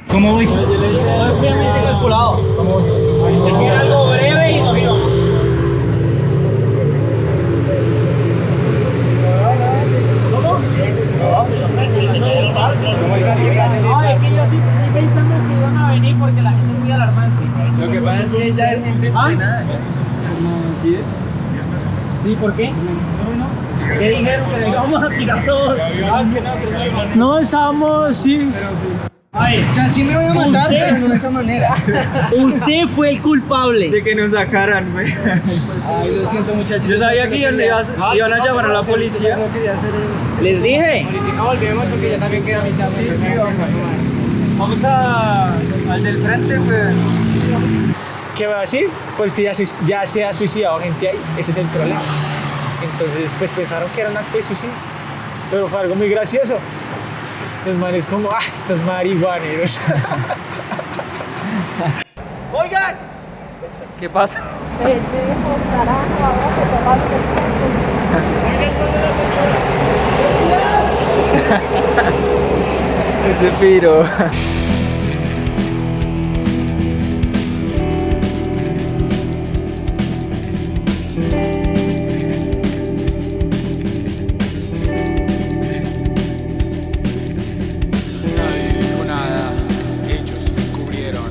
S20: ¿Cómo voy? Estoy fríamente calculado. Él quiere algo breve y no vino. ¿Cómo? No, es que yo sí pensando que iban a venir porque la gente es muy alarmante.
S19: Lo que pasa es que ya hay gente entrenada.
S20: Sí, ¿por qué? ¿Qué dijeron? Que le íbamos a tirar todos.
S4: No, estábamos, sí.
S20: Ay,
S6: O sea, sí me voy a matar, pero no de esa manera.
S20: usted fue el culpable
S2: De que nos sacaran, güey.
S6: Ay, lo siento, muchachos.
S2: Yo sabía que iban a llamar a la policía.
S20: Les dije.
S19: Ahorita volvemos porque ya también queda mi casa. Sí,
S2: Vamos al del frente, güey.
S4: ¿Qué va a decir? Pues que ya se ha suicidado gente ahí. Ese es el problema. Entonces, pues pensaron que era un acto de suicidio. Pero fue algo muy gracioso. Los manes como, estos marihuaneros.
S2: Oigan. ¿Qué pasa?
S10: Pendejo, carajo, ahora que te vas a
S2: Ese piro.
S21: Nadie dijo nada, ellos me encubrieron.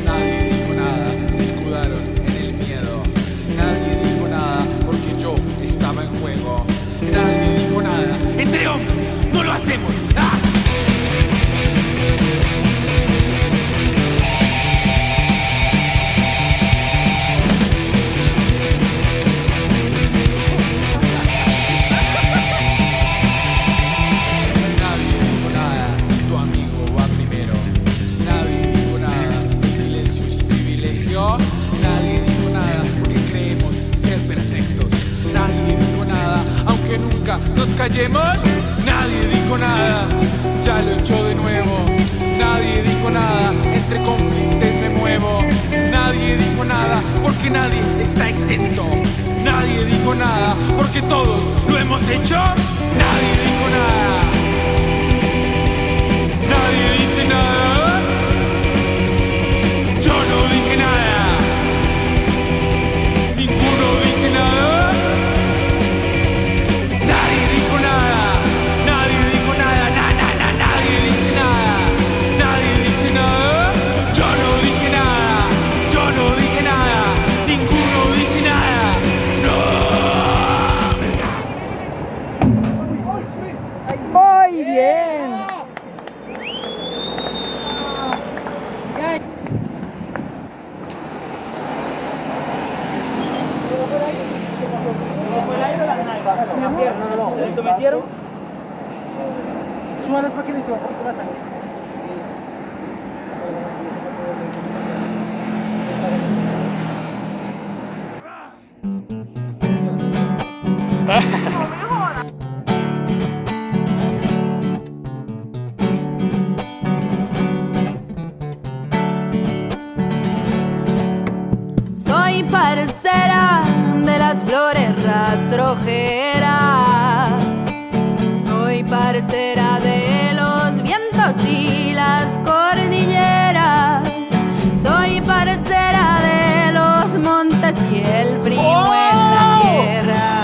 S21: Nadie dijo nada, se escudaron en el miedo. Nadie dijo nada porque yo estaba en juego. Nadie dijo nada, entre hombres no lo hacemos. ¡Ah! Nadie dijo nada, tu amigo va primero. Nadie dijo nada, el silencio es privilegio. Nadie dijo nada porque creemos ser perfectos. Nadie dijo nada, aunque nunca nos callemos. Nadie dijo nada, ya lo he hecho de nuevo. Nadie dijo nada, entre cómplices me muevo. Nadie dijo nada porque nadie está exento. Nadie dijo nada porque todos lo hemos hecho. Nadie dijo nada. Nadie dice nada. Yo no dije nada. Ninguno dice nada. Nadie dijo nada. Nadie dijo nada. Nadie dice nada. Nadie dice nada. Yo no dije nada. Yo no dije nada. Ninguno dice nada. No.
S20: ¡Muy bien! ¿Esto me hicieron?
S6: Súbalas para que le suba un poquito la sangre.
S22: Soy parcera de las flores rastrojeras. Soy parcera de los vientos y las cordilleras. Soy parcera de los montes y el frío en la sierra.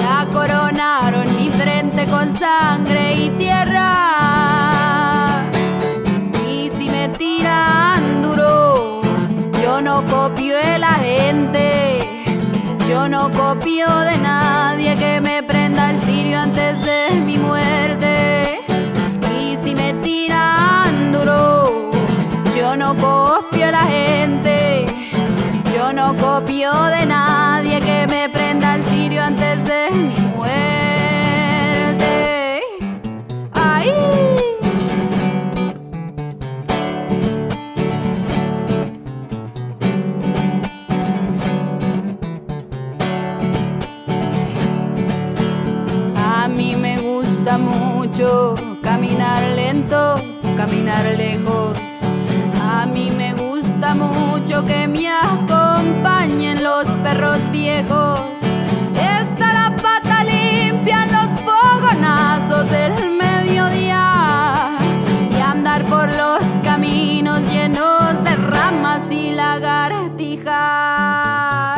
S22: Ya coronaron mi frente con sangre y tierra. Y si me tiran duro, yo no copio de la gente. Yo no copio de nadie que me prenda el cirio antes de mi muerte. Y si me tiran duro, yo no copio de la gente. Yo no copio de nadie que me prenda el cirio antes de mi muerte. ¡Ay! gusta mucho caminar lento, caminar lejos. A mí me gusta mucho que me acompañen los perros viejos. Está la pata limpia en los fogonazos del mediodía y andar por los caminos llenos de ramas y lagartijas.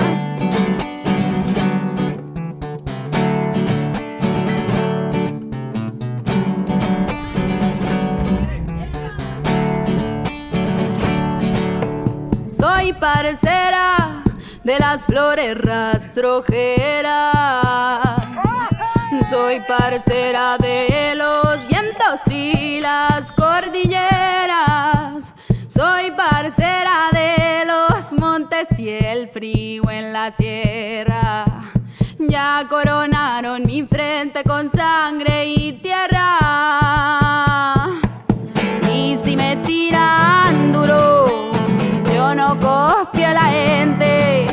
S22: Soy parcera de las flores rastrojeras. Soy parcera de los vientos y las cordilleras. Soy parcera de los montes y el frío en la sierra. Ya coronaron mi frente con sangre y tierra. Y si me tiran duro, yo no copio a la gente,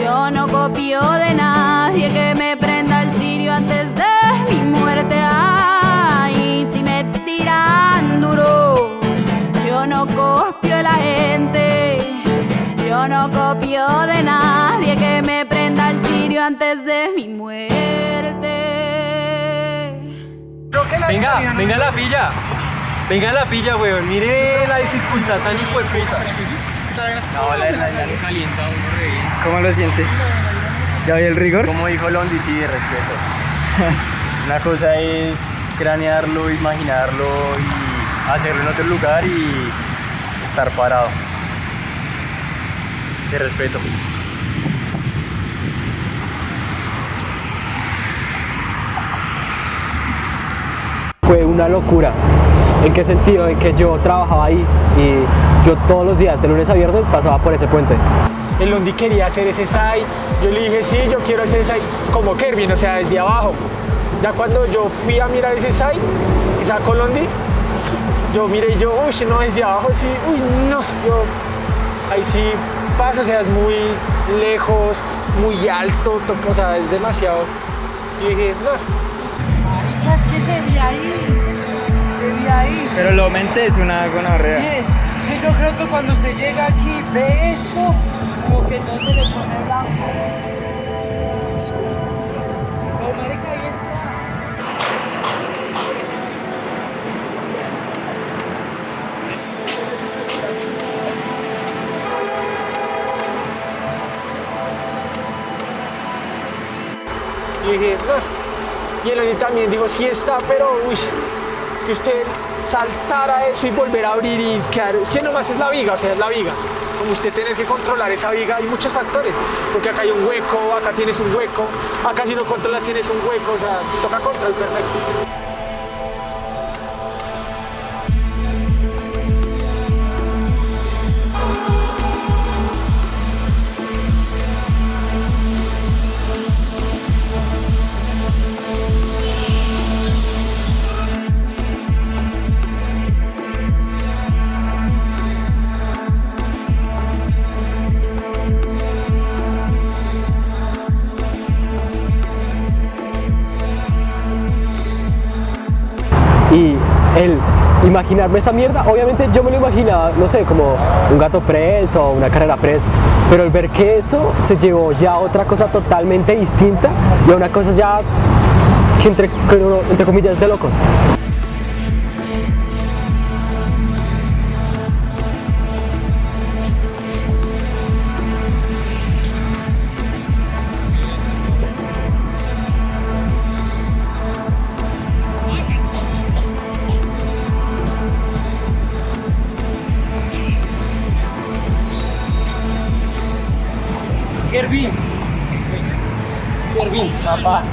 S22: yo no copio de nadie que me prenda el cirio antes de mi muerte. Ay, si me tiran duro, yo no copio a la gente, yo no copio de nadie que me prenda el cirio antes de mi muerte.
S14: Venga, venga la pilla. Venga la pilla, weón. Mire la dificultad tan hijueputa.
S1: No, la verdad, ya lo calienta uno re bien.
S3: ¿Cómo lo siente? ¿Ya vi el rigor?
S1: Como dijo Londi, sí, respeto. Una cosa es cranearlo, imaginarlo y hacerlo en otro lugar y estar parado. De respeto.
S23: Fue una locura. ¿En qué sentido? En que yo trabajaba ahí y yo todos los días, de lunes a viernes, pasaba por ese puente.
S4: El Londi quería hacer ese SAI, yo le dije sí, yo quiero hacer SAI como Kervin, o sea, desde abajo. Ya cuando yo fui a mirar ese SAI que sacó Londi, yo miré y yo, uy, no, desde abajo sí, uy, no, yo, ahí sí pasa, o sea, es muy lejos, muy alto, o sea, es demasiado. Y dije, no.
S20: Es que se ve ahí. Se ve ahí.
S3: Pero lo aumenté, es una gonorrea.
S20: Sí, es que yo creo que cuando usted llega aquí, ve esto, como que todo se le pone blanco. Oh, marica, ahí está.
S4: Y dije, no. Y el Londi también dijo, sí está, pero uy, es que usted saltar a eso y volver a abrir y quedar, es que nomás es la viga, o sea, es la viga. Como usted tener que controlar esa viga, hay muchos factores, porque acá hay un hueco, acá tienes un hueco, acá si no controlas tienes un hueco, o sea, te toca control perfecto.
S23: Y el imaginarme esa mierda, obviamente yo me lo imaginaba, no sé, como un gato preso o una carrera presa, pero el ver que eso se llevó ya a otra cosa totalmente distinta y a una cosa ya que entre comillas es de locos.
S20: Kervin. Kervin, papá.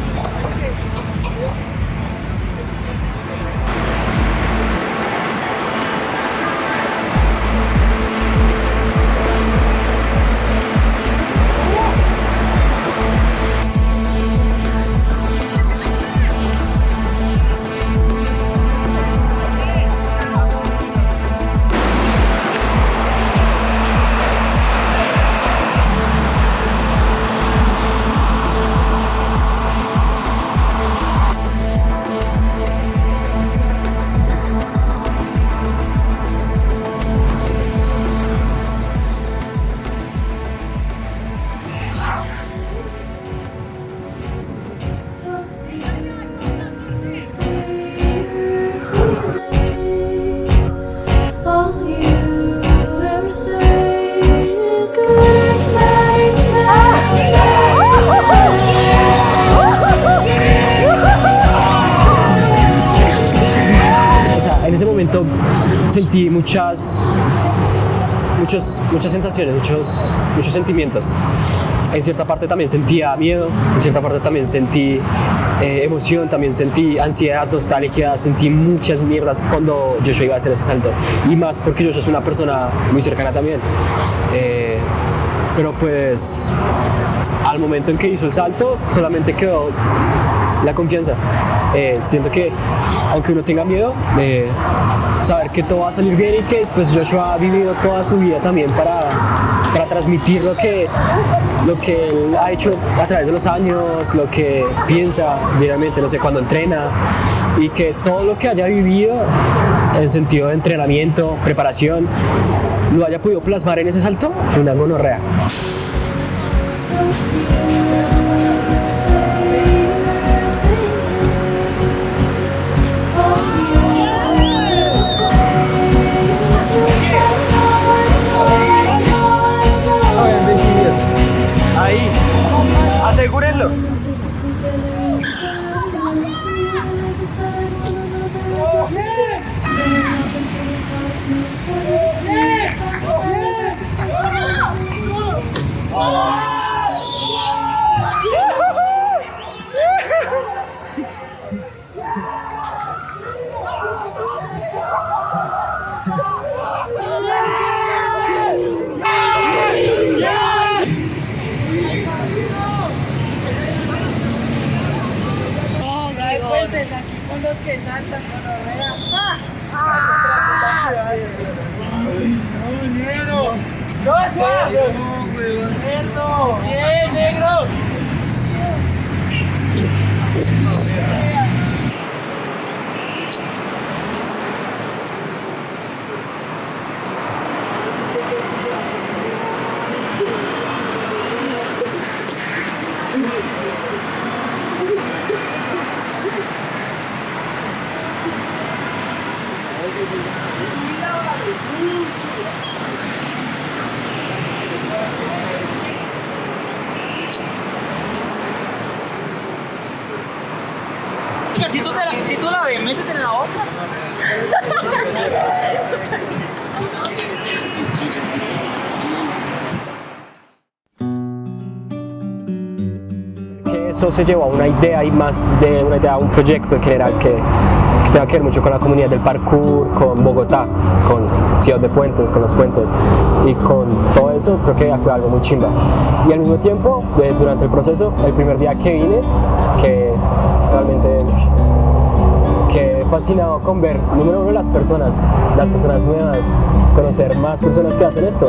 S23: sentí muchas sensaciones, muchos sentimientos. En cierta parte también sentía miedo, en cierta parte también sentí emoción, también sentí ansiedad, nostalgia, sentí muchas mierdas cuando Joshua iba a hacer ese salto. Y más porque Joshua es una persona muy cercana también. Pero pues al momento en que hizo el salto solamente quedó la confianza. Siento que aunque uno tenga miedo, saber que todo va a salir bien y que pues Joshua ha vivido toda su vida también para transmitir lo que él ha hecho a través de los años, lo que piensa diariamente, no sé, cuando entrena, y que todo lo que haya vivido en sentido de entrenamiento, preparación, lo haya podido plasmar en ese salto, fue una gonorrea.
S3: Ahí, asegúrenlo.
S10: Aquí con los que saltan con Orrea.
S3: ¡Negro! ¡No, ¡bien, negro!
S20: Si tú la ves, métete en la boca.
S23: Que eso se llevó a una idea y más de una idea, a un proyecto en general que tenga que ver mucho con la comunidad del parkour, con Bogotá, con Ciudad de Puentes, con los puentes, y con todo eso creo que fue algo muy chimba. Y al mismo tiempo, durante el proceso, el primer día que vine, que realmente quedé fascinado con ver, número uno, las personas nuevas, conocer más personas que hacen esto,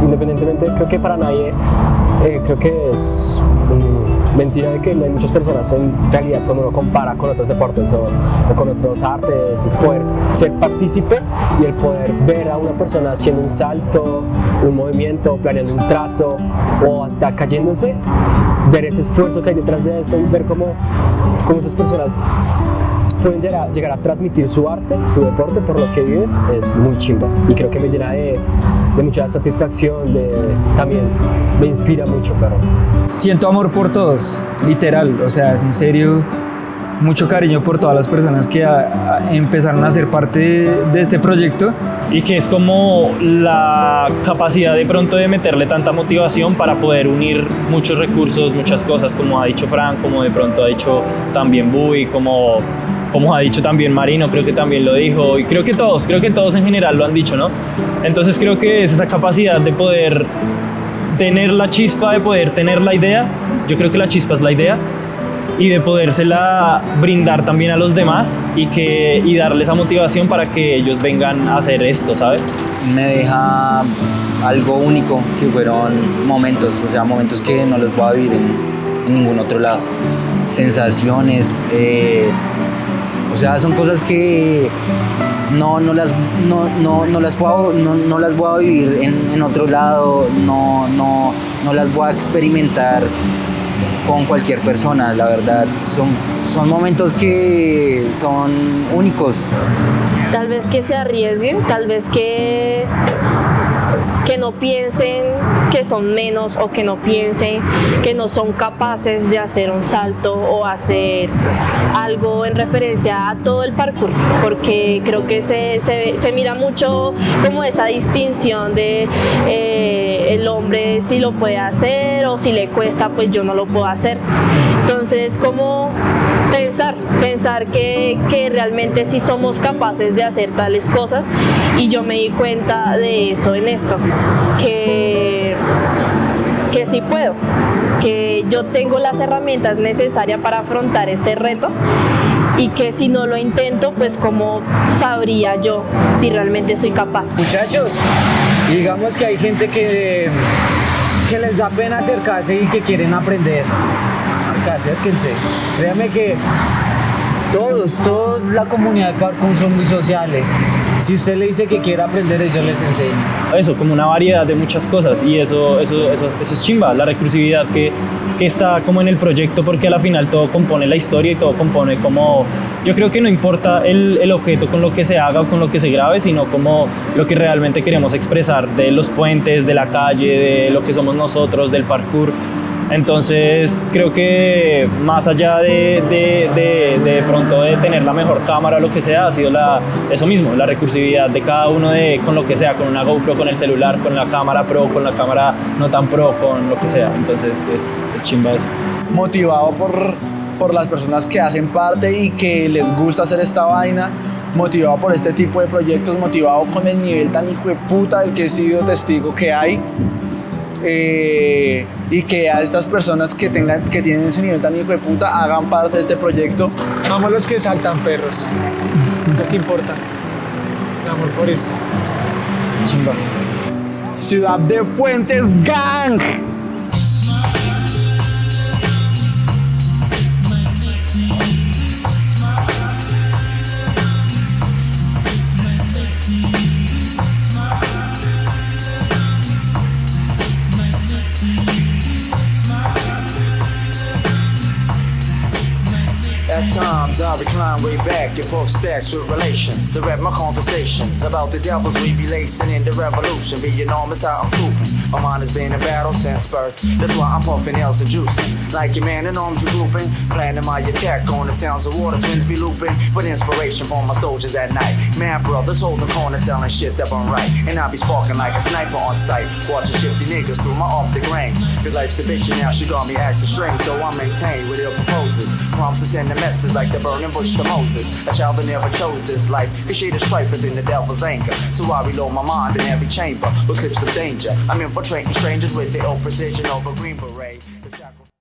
S23: y independientemente, creo que para nadie, creo que es mentira de que no hay muchas personas en realidad cuando uno compara con otros deportes o con otros artes, el poder ser partícipe y el poder ver a una persona haciendo un salto, un movimiento, planeando un trazo o hasta cayéndose, ver ese esfuerzo que hay detrás de eso y ver cómo esas personas pueden llegar a transmitir su arte, su deporte por lo que viven, es muy chimba, y creo que me llena de mucha satisfacción, también me inspira mucho, pero
S2: siento amor por todos, literal, o sea, es en serio, mucho cariño por todas las personas que empezaron a ser parte de este proyecto.
S14: Y que es como la capacidad de pronto de meterle tanta motivación para poder unir muchos recursos, muchas cosas, como ha dicho Fran, como de pronto ha dicho también Bui, como ha dicho también Marino, creo que también lo dijo, y creo que todos en general lo han dicho, ¿no? Entonces creo que es esa capacidad de poder tener la chispa, de poder tener la idea, yo creo que la chispa es la idea, y de podérsela brindar también a los demás y darles esa motivación para que ellos vengan a hacer esto, ¿sabes?
S12: Me deja algo único, que fueron momentos, o sea, momentos que no los voy a vivir en ningún otro lado. Sensaciones, o sea, son cosas que no las voy a vivir en otro lado, no las voy a experimentar con cualquier persona, la verdad. Son momentos que son únicos.
S8: Tal vez que se arriesguen, tal vez que que no piensen que son menos o que no piensen que no son capaces de hacer un salto o hacer algo en referencia a todo el parkour, porque creo que se mira mucho como esa distinción de el hombre si lo puede hacer o si le cuesta, pues yo no lo puedo hacer. Entonces, como pensar que realmente sí somos capaces de hacer tales cosas, y yo me di cuenta de eso en esto, que sí puedo, que yo tengo las herramientas necesarias para afrontar este reto, y que si no lo intento, pues cómo sabría yo si realmente soy capaz.
S19: Muchachos, digamos que hay gente que les da pena acercarse y que quieren aprender. Acérquense. Créanme que todos la comunidad de parkour son muy sociales. Si usted le dice que quiere aprender, ellos les enseñan.
S14: Eso, como una variedad de muchas cosas, y eso es chimba, la recursividad que está como en el proyecto, porque a la final todo compone la historia y todo compone como... Yo creo que no importa el objeto con lo que se haga o con lo que se grabe, sino como lo que realmente queremos expresar de los puentes, de la calle, de lo que somos nosotros, del parkour. Entonces creo que más allá de pronto de tener la mejor cámara o lo que sea, ha sido eso mismo, la recursividad de cada uno con lo que sea, con una GoPro, con el celular, con la cámara pro, con la cámara no tan pro, con lo que sea. Entonces es chimba eso.
S5: Motivado por las personas que hacen parte y que les gusta hacer esta vaina, motivado por este tipo de proyectos, motivado con el nivel tan hijo de puta del que he sido testigo que hay. Y que a estas personas que tienen ese nivel tan hijo de puta hagan parte de este proyecto.
S4: Vamos los que saltan perros, lo que importa, el amor por eso.
S5: Chimba. Ciudad de Puentes Gang.
S7: At times I recline way back and both stacks with relations. Direct my conversations about the devils we be lacing in the revolution. Be enormous how I'm pooping. My mind has been in battle since birth. That's why I'm puffing L's and juicing. Like your man in arms regrouping. Planning my attack on the sounds of water twins be looping. With inspiration from my soldiers at night. Man brothers holding corners selling shit that I'm right. And I be sparking like a sniper on sight. Watching shifty niggas through my optic range. Cause life's a bitch and now she got me acting strange. So I maintain with ill proposes. Promises and the message like the burning bush to Moses. A child that never chose this life. Cause she the strife within the devil's anger. So I reload my mind in every chamber with clips of danger. I'm infiltrating strangers with the ill precision of a green beret.